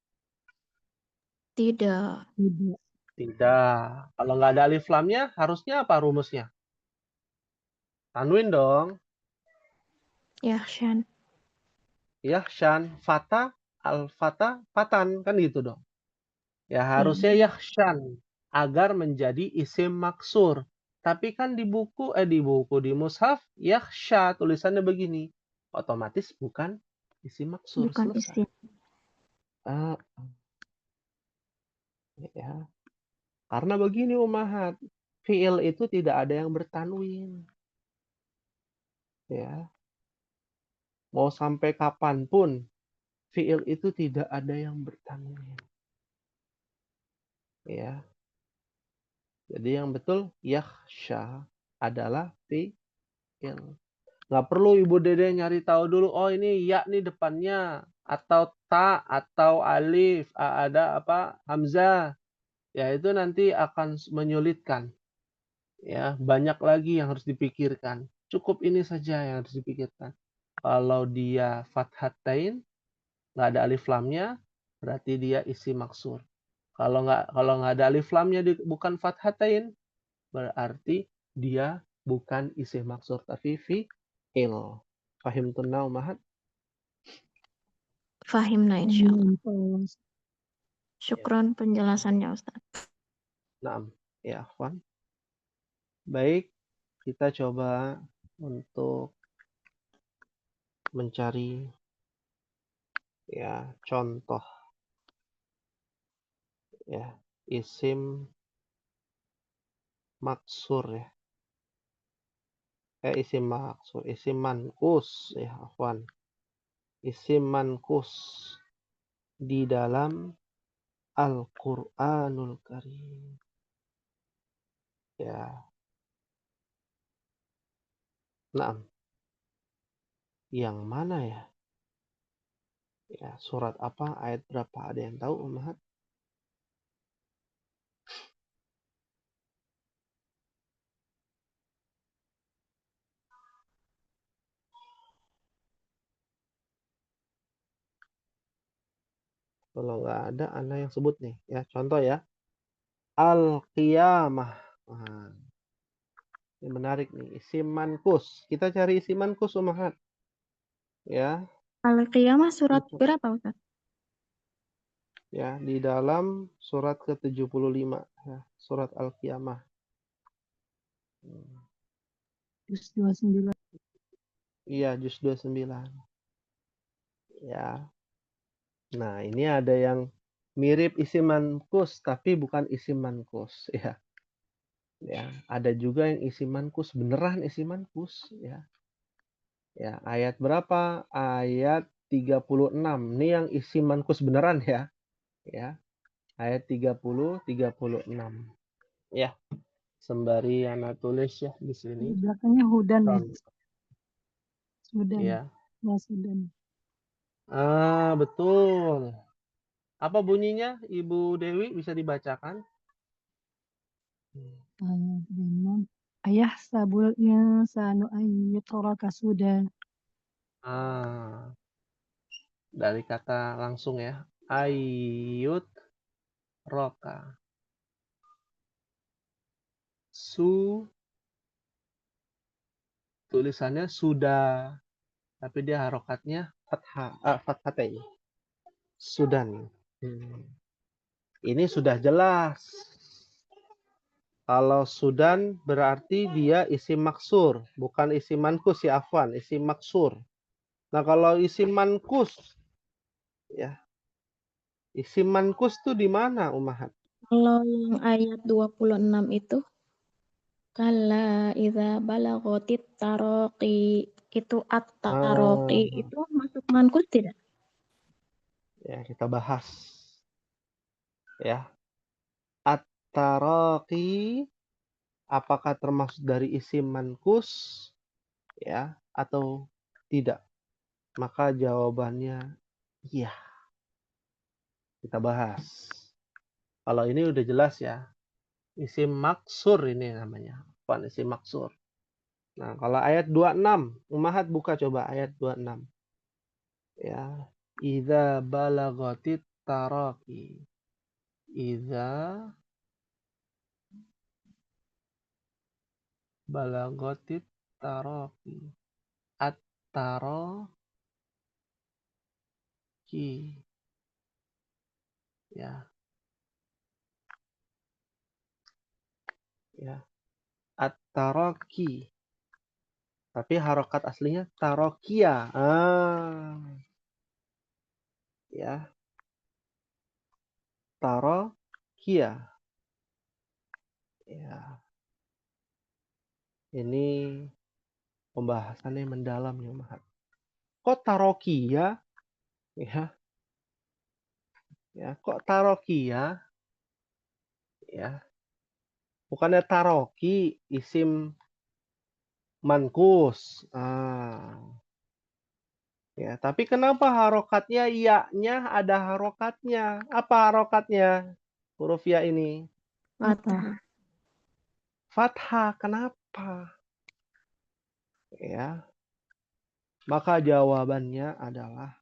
Tidak. Tidak. Kalau nggak ada alif lamnya, harusnya apa rumusnya? Tanwin dong. Yahshan. Yakhshan, fata, al-fata, fatan. Kan gitu dong. Ya, harusnya yakhshan agar menjadi isim maksur. Tapi kan di di mushaf yakhsha tulisannya begini. Otomatis bukan isim maksur. Bukan Selesai. isim. Ya. Karena begini ummahat, fiil itu tidak ada yang bertanwin. Ya. Mau sampai kapanpun fiil itu tidak ada yang bertanwin. Ya. Jadi yang betul yakhsha adalah fiil. Nggak perlu Ibu Dede nyari tahu dulu, oh ini ya nih depannya, atau ta, atau alif, ada apa, hamzah. Ya itu nanti akan menyulitkan. Ya, banyak lagi yang harus dipikirkan. Cukup ini saja yang harus dipikirkan. Kalau dia fathatain, nggak ada alif lamnya, berarti dia isi maksur. Kalau nggak ada alif lamnya bukan fathatain, berarti dia bukan isi maksur tapi fi'il. Fahim tunau mahat? Fahimna insyaallah. Ustaz. Syukron penjelasannya Ustaz. Naam, ya akhwan. Baik, kita coba untuk mencari ya contoh ya isim maksur ya. Isim maksur, isim mankus ya akhwan. Isim mankus di dalam Al-Qur'anul Karim. Ya. Naam. Yang mana ya? Ya, surat apa, ayat berapa? Ada yang tahu, Ummahat? Kalau nggak ada, Anda yang sebut nih. Ya, contoh ya. Al-Qiyamah. Nah, ini menarik nih. Isim mankus. Kita cari isim mankus, Ummahat. Ya. Al-Qiyamah surat berapa Ustaz? Ya, di dalam surat ke-75. Ya, surat Al-Qiyamah. Juz 29. Iya, juz 29. Ya. Nah, ini ada yang mirip isim mankus, tapi bukan isim mankus. Ya. Ya, ada juga yang isim mankus, beneran isim mankus. Ya. Ya, ayat berapa? Ayat 36. Ini yang isim mankus beneran ya. Ya. Ayat 36. Ya. Sembari anak tulis ya di sini. Di belakangnya hudan ya. Contoh. Sudan. Ya. Ya, Sudan. Betul. Apa bunyinya Ibu Dewi bisa dibacakan? Ayah sabul insanu ayyutraka sudan. Dari kata langsung ya. Ayyut roka. Tulisannya sudah. Tapi dia harokatnya fathatain. Sudan. Ini sudah jelas. Kalau Sudan berarti dia isim maksur, bukan isim mankus ya afwan, isim maksur. Nah, kalau isim mankus ya. Isim mankus tuh di mana, Ummahat? Kalau yang ayat 26 itu kalla idza balaghatit taraqi itu at-taraqi itu masuk mankus tidak? Ya, kita bahas. Ya. At-taraqi apakah termasuk dari isim mankus ya atau tidak? Maka jawabannya iya. Kita bahas. Kalau ini udah jelas ya. Isim maksur ini namanya. Bukan isim maksur. Nah, kalau ayat 26, Ummahat buka coba ayat 26. Ya. Idza balagatit taraqi. Idza balagatit taraqi. At-taraqi. Ya. Ya. At-taraki. Tapi harokat aslinya tarokia. Ya. Tarokia. Ya. Ini pembahasannya mendalam ya, Mahat. Kok tarokia? Ya. Ya, kok tarokia? Ya. Bukannya taroki, isim mankus. Ya, tapi kenapa harokatnya ya-nya ada harokatnya? Apa harokatnya? Huruf ya ini. Fathah. Fathah. Kenapa? Ya. Maka jawabannya adalah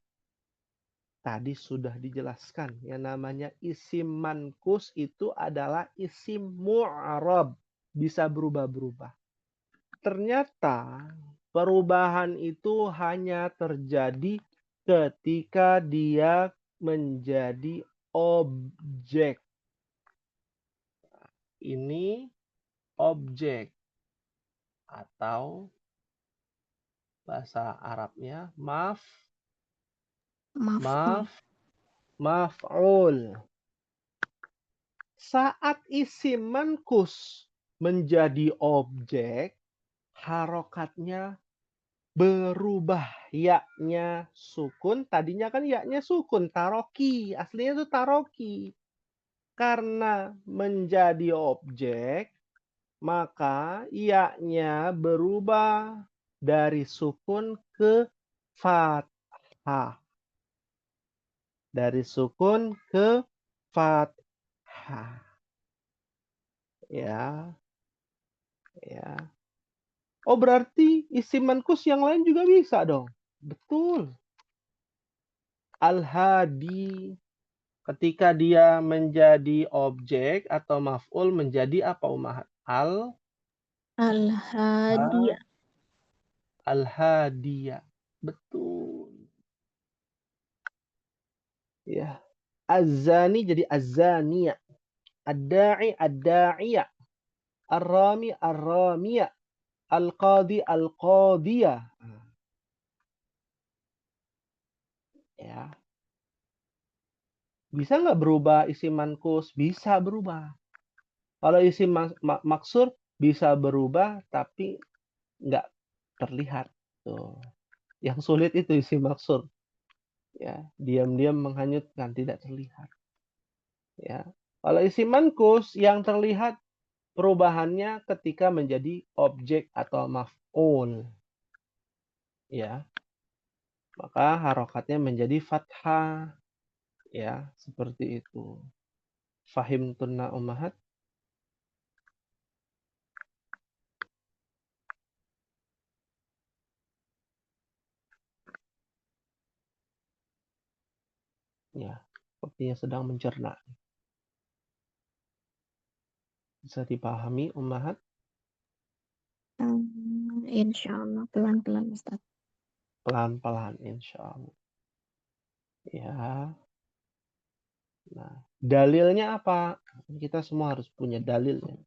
tadi sudah dijelaskan. Yang namanya isim mankus itu adalah isim mu'arab. Bisa berubah-berubah. Ternyata perubahan itu hanya terjadi ketika dia menjadi objek. Ini objek atau bahasa Arabnya maf'ul. Saat isim mankus menjadi objek, harokatnya berubah. Ya-nya sukun, tadinya kan ya-nya sukun, taroki. Aslinya itu taroki. Karena menjadi objek, maka ya-nya berubah dari sukun ke fathah. Dari sukun ke fathah. Ya. Ya. Oh, berarti isim mankus yang lain juga bisa dong. Betul. Al-hadi. Ketika dia menjadi objek atau maf'ul menjadi apa, Ummahat? Al-hadiyah. Al-hadiyah. Betul. Ya. Az-zani jadi az-zaniyah. Ad-da'i ad-da'iyah. Ar-rami ar-ramiyah. Al-qadi al-qadiyah. Ya. Bisa nggak berubah isim mankus? Bisa berubah. Kalau isim maksur bisa berubah tapi nggak terlihat. Tuh. Yang sulit itu isim maksur. Ya, diam-diam menghanyutkan, tidak terlihat. Ya. Kalau isim mankus yang terlihat perubahannya ketika menjadi objek atau maf'ul. Ya. Maka harokatnya menjadi fathah. Ya, seperti itu. Fahim tunna ummahat. Ya, sepertinya sedang mencerna. Bisa dipahami ummahat? Insya Allah pelan-pelan Ustaz. Pelan-pelan insya Allah. Ya. Nah, dalilnya apa? Kita semua harus punya dalilnya.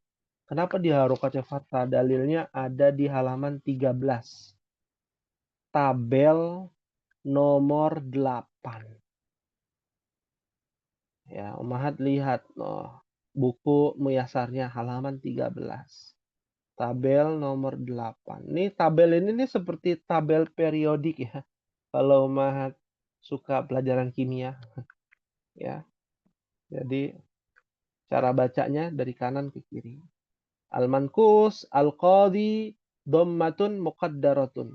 Kenapa di harokatnya fathah? Dalilnya ada di halaman 13. Tabel nomor 8. Ya, Ummahat lihat. Buku muyasarnya halaman 13. Tabel nomor 8. Ini tabel ini nih seperti tabel periodik ya. Kalau Ummahat suka pelajaran kimia. Ya. Jadi cara bacanya dari kanan ke kiri. Al-mankus, al-qadi, dhammatun muqaddaratun.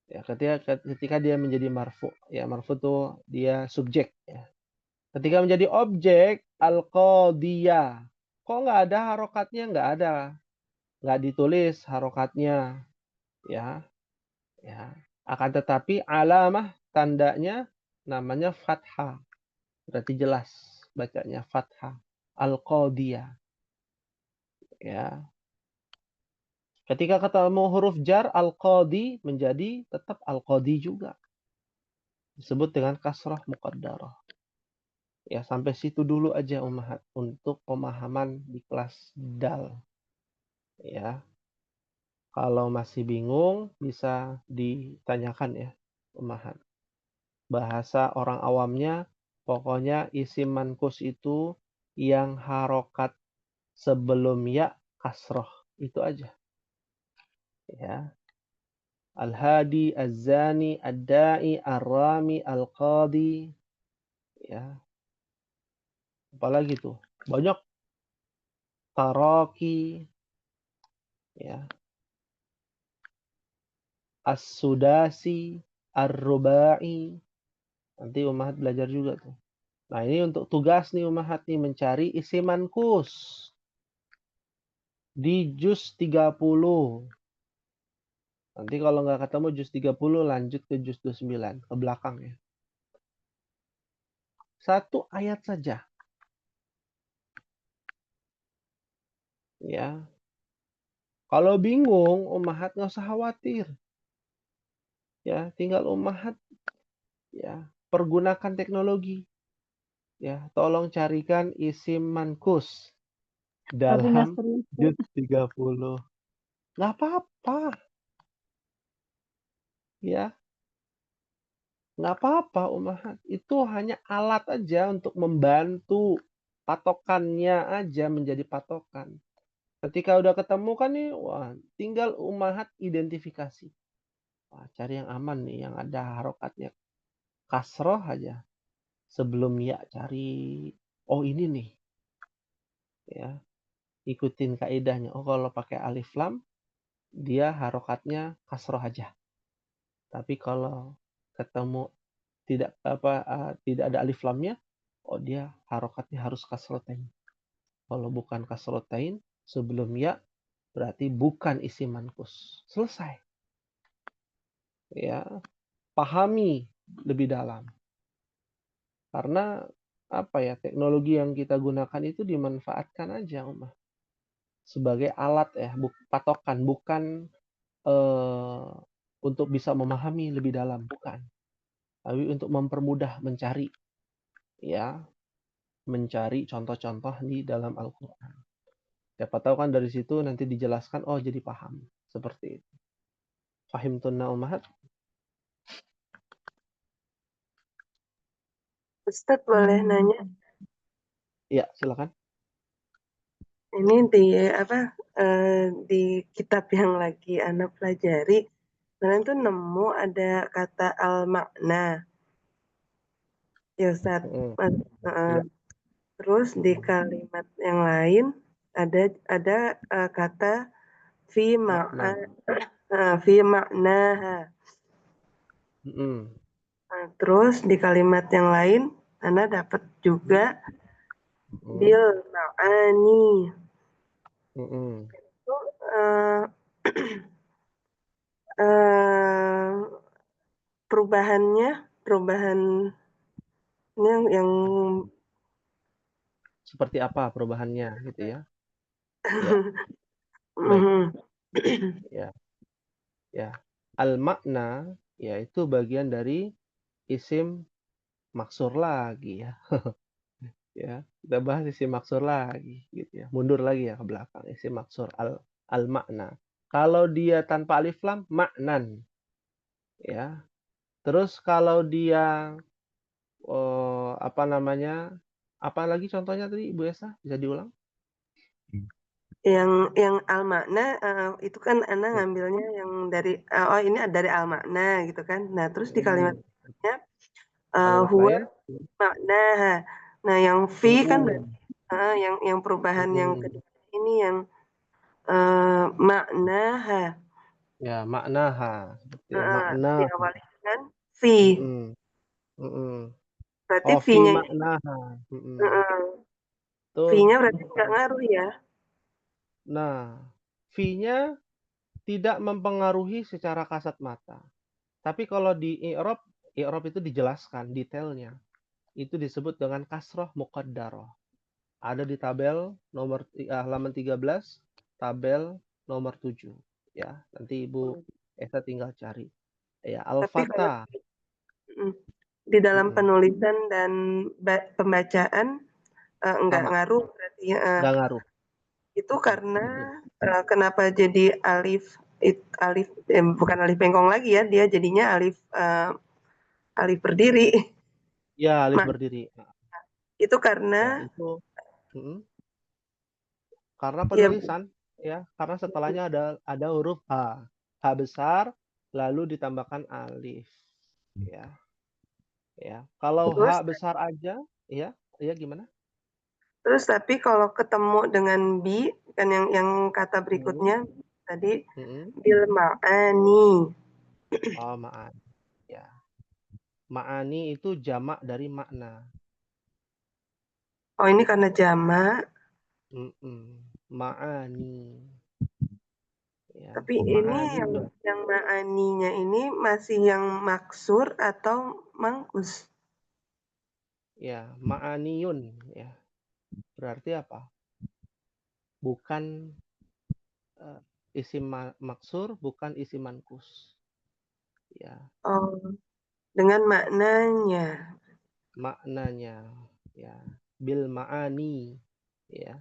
Ya, ketika dia menjadi marfu, ya marfu itu dia subjek. Ya. Ketika menjadi objek, al-qadiyah. Kok nggak ada harokatnya? Nggak ada. Nggak ditulis harokatnya. Ya, ya. Akan tetapi alamah tandanya namanya fathah. Berarti jelas bacanya fathah. Al-qadiyah. Ya. Ketika ketemu huruf jar al-qadi menjadi tetap al-qadi juga. Disebut dengan kasrah muqaddarah. Ya, sampai situ dulu aja Ummahat untuk pemahaman di kelas dal. Ya, kalau masih bingung bisa ditanyakan ya, Ummahat. Bahasa orang awamnya, pokoknya isim mankus itu yang harokat sebelum ya kasroh. Itu aja. Ya. Al-hadi, az-zani, ad-da'i, ar-rami, al-qadi. Ya. Apalagi tuh? Banyak. Taraki. Ya. As-sudasi, ar-rubai. Nanti Ummahat belajar juga tuh. Nah, ini untuk tugas nih Ummahat nih mencari isim mankus di juz 30. Nanti kalau nggak ketemu juz 30 lanjut ke juz 29 ke belakang ya. Satu ayat saja. Ya. Kalau bingung Ummahat nggak usah khawatir. Ya, tinggal Ummahat ya pergunakan teknologi. Ya, tolong carikan isim mankus Tapi nggak dalam serius. juz 30. Nggak apa-apa. Ya, nggak apa-apa Ummahat. Itu hanya alat aja untuk membantu patokannya aja menjadi patokan. Ketika udah ketemu kan nih, wah, tinggal Ummahat identifikasi. Wah, cari yang aman nih, yang ada harokatnya kasroh aja. Sebelum ya cari, oh ini nih. Ya, ikutin kaidahnya. Oh, kalau pakai alif lam, dia harokatnya kasroh aja. Tapi kalau ketemu tidak ada alif lamnya, oh dia harokatnya harus kasrotain. Kalau bukan kasrotain, sebelum ya berarti bukan isim mankus. Selesai. Ya, pahami lebih dalam. Karena apa ya, teknologi yang kita gunakan itu dimanfaatkan aja, Ummah. Sebagai alat ya, patokan, bukan untuk bisa memahami lebih dalam, bukan. Tapi untuk mempermudah mencari ya, mencari contoh-contoh di dalam Al-Qur'an. Siapa tahu kan dari situ nanti dijelaskan, oh jadi paham. Seperti itu. Fahimtunna Ummahat? Ustadz boleh nanya? Iya, silakan. Ini di kitab yang lagi Ana pelajari, kalian tuh nemu ada kata al-makna. Ya Ustadz. Iya. Terus di kalimat yang lain ada kata fi maknaha. Terus di kalimat yang lain Ana dapat juga bil ma'ani. Itu perubahan yang seperti apa perubahannya gitu ya. Ya. Baik. Ya. Ya. Al-makna ya itu bagian dari isim maksur lagi ya. Ya, kita bahas isim maksur lagi gitu ya. Mundur lagi ya ke belakang isim maksur al-makna. Kalau dia tanpa alif lam maknan. Ya. Terus kalau dia apa namanya? Apa lagi contohnya tadi Ibu Esa? Bisa diulang? Yang al-makna itu kan Ana ngambilnya yang dari ini dari al-makna gitu kan. Nah, terus di kalimatnya huwa makna. Nah, yang fi kan yang perubahan yang kedua ini yang maknaha. Ya, maknaha. Ya, makna. Diawali dengan fi. Berarti Oh, fi fi-nya maknaha. fi-nya berarti nggak ngaruh ya? Nah, fi-nya tidak mempengaruhi secara kasat mata. Tapi kalau di i'rab itu dijelaskan detailnya. Itu disebut dengan kasroh muqaddarah. Ada di tabel nomor halaman 13, tabel nomor 7. Ya, nanti Ibu Esa tinggal cari. Ya, al-fata. Di dalam penulisan dan pembacaan enggak ngaruh berarti ya. Enggak ngaruh. Itu karena kenapa jadi alif bukan alif bengkong lagi ya, dia jadinya alif berdiri. Ya, alif berdiri. Itu Ya, karena itu karena ya, penulisan, ya, karena setelahnya ada huruf H, H besar, lalu ditambahkan alif, ya, ya. Kalau terus H besar aja, ya, gimana? terus tapi kalau ketemu dengan bi kan yang kata berikutnya tadi bil ma'ani. Oh, ma'ani. Ya. Ma'ani itu jamak dari makna. Oh, ini karena jamak. Ma'ani. Ya, Tapi ma'ani ini yang ma'aninya ini masih yang maksur atau mangkus? Ya, ma'aniyun, ya. Berarti apa? Bukan isim maksur, bukan isim mankus. Ya. Oh, dengan maknanya. Maknanya, ya. Bil ma'ani, ya.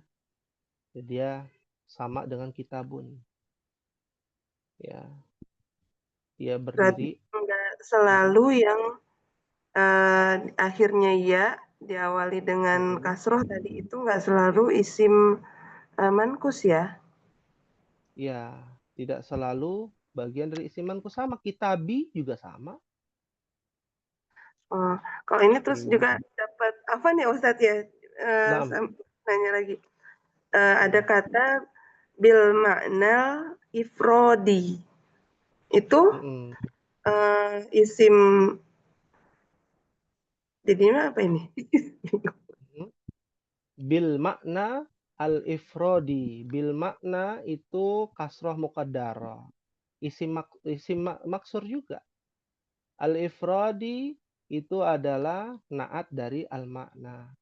Jadi dia sama dengan kitabun. Ya. Dia Berarti berdiri. enggak selalu yang akhirnya ya diawali dengan kasroh tadi itu enggak selalu isim mankus ya? Ya, tidak selalu bagian dari isim mankus, sama. Kitabi juga sama. Oh, kalau ini terus juga dapat apa nih Ustadz ya? Nanya lagi. Ada kata bil makna ifrodi. Itu isim jadinya apa ini? Bil makna al-ifrodi. Bil makna itu kasroh muqaddarah. Isim maksur juga. Al-ifradi itu adalah naat dari al-makna.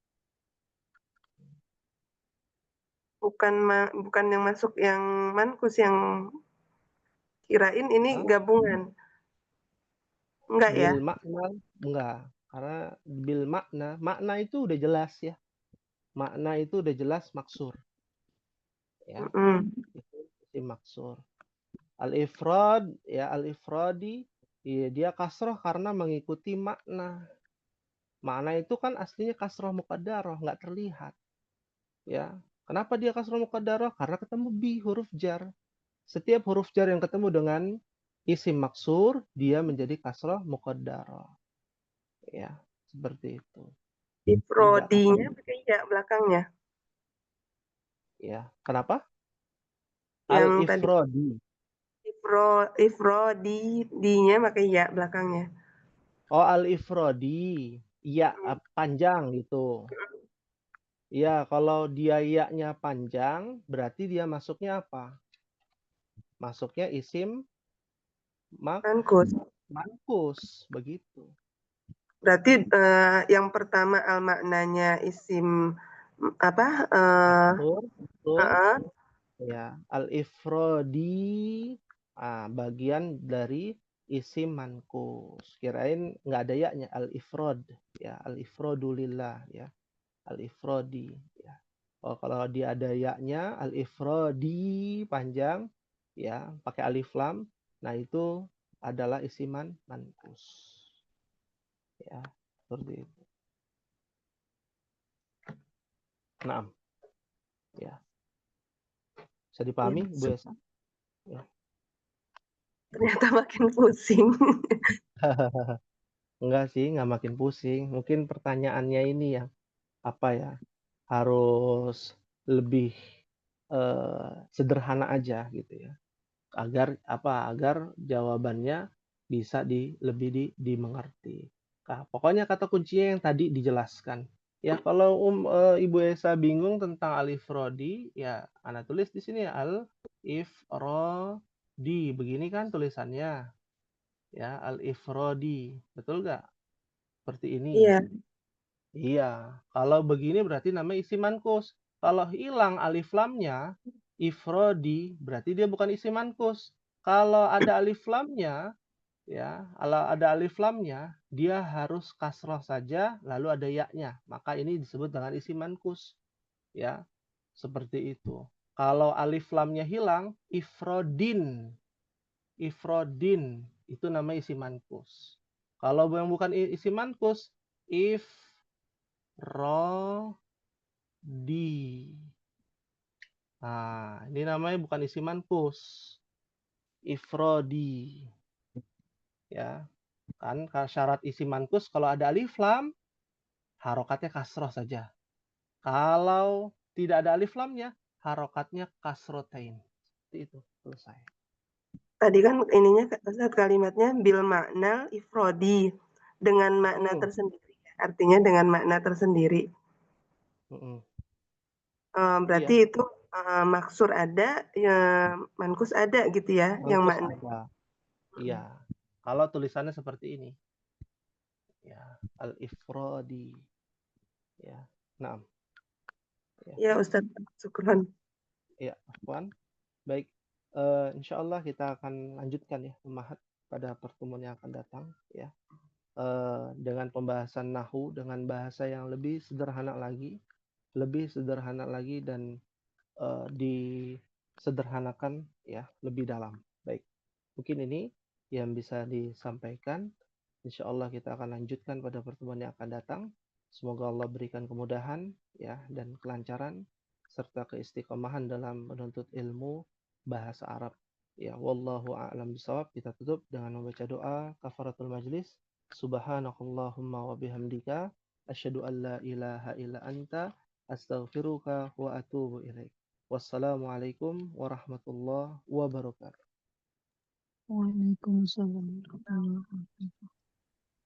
Bukan yang masuk yang mankus, yang kirain ini gabungan. Enggak ya? Bil makna enggak, karena bil makna itu udah jelas ya. Makna itu udah jelas maksur. Ya. Itu isim maksur. Al-ifrad, ya, al-ifradi, ya, dia kasroh karena mengikuti makna. Makna itu kan aslinya kasroh muqaddarah, nggak terlihat. Ya. Kenapa dia kasroh muqaddarah? Karena ketemu bi, huruf jar. Setiap huruf jar yang ketemu dengan isim maksur, dia menjadi kasroh muqaddarah. Ya, seperti itu. Ifrodinya pakai ya belakangnya. Ya, kenapa? Yang Al-ifradi. tadi ifrodi-nya pakai ya belakangnya. Oh, al-ifradi. Ya, panjang gitu. Ya, kalau dia ya-nya panjang, berarti dia masuknya apa? Masuknya isim mankus, begitu. Berarti yang pertama al-maknanya isim apa? Ya, al-ifradi, bagian dari isim mankus. Kirain nggak ada ya-nya, al-ifrad, ya, al-ifradulillah, ya, al-ifradi, ya. Oh, kalau dia ada ya-nya, al-ifradi panjang, ya, pakai alif lam, nah itu adalah isiman mankus. Ya, seperti itu. Nah, ya. Bisa dipahami, Bu Esa? Ya. Ternyata makin pusing. Enggak sih, nggak makin pusing. Mungkin pertanyaannya ini yang apa ya, harus lebih sederhana aja gitu ya. Agar jawabannya bisa lebih dimengerti. Nah, pokoknya kata kuncinya yang tadi dijelaskan. Ya, kalau Ibu Esa bingung tentang al-ifrodi, ya Ana tulis di sini al-ifrodi. Begini kan tulisannya. Ya, al-ifrodi. Betul nggak? Seperti ini. Iya. Iya, kalau begini berarti namanya isim mankus. Kalau hilang alif lamnya, ifrodi, berarti dia bukan isim mankus. Kalau ada alif lamnya, ya, kalau ada alif lamnya, dia harus kasroh saja, lalu ada ya-nya. Maka ini disebut dengan isim mankus. Ya, seperti itu. Kalau alif lamnya hilang, ifrodin. Ifrodin itu namanya isim mankus. Kalau yang bukan isim mankus, ifrodi. Nah, ini namanya bukan isim mankus. Ifrodi. Ya. Kan syarat isim mankus kalau ada alif lam, harokatnya kasroh saja. Kalau tidak ada alif lamnya, harokatnya kasrotain. Seperti itu, selesai. Tadi kan ininya Ustaz, kalimatnya bil makna ifrodi, dengan makna tersendiri. Artinya dengan makna tersendiri. Berarti Iya. itu maksur ada, ya, mankus ada gitu ya, yang Mankus makna. ada. Iya. Kalau tulisannya seperti ini. Ya, al-ifradi. Ya. Naam. Ya Ustaz, syukran. Ya, afwan. Baik. Insya Allah kita akan lanjutkan ya Ummahat pada pertemuan yang akan datang ya. Dengan pembahasan nahu dengan bahasa yang lebih sederhana lagi dan disederhanakan ya, lebih dalam. Baik. Mungkin ini yang bisa disampaikan. Insya Allah kita akan lanjutkan pada pertemuan yang akan datang. Semoga Allah berikan kemudahan ya dan kelancaran serta keistiqomahan dalam menuntut ilmu bahasa Arab. Ya, wallahu a'lam bishawab. Kita tutup dengan membaca doa kafaratul majlis. Subhanakallahumma wa bihamdika asyhadu an la ilaha illa anta astaghfiruka wa atubu ilaik. Wassalamualaikum warahmatullahi wabarakatuh. Waalaikumsalam warahmatullahi wabarakatuh.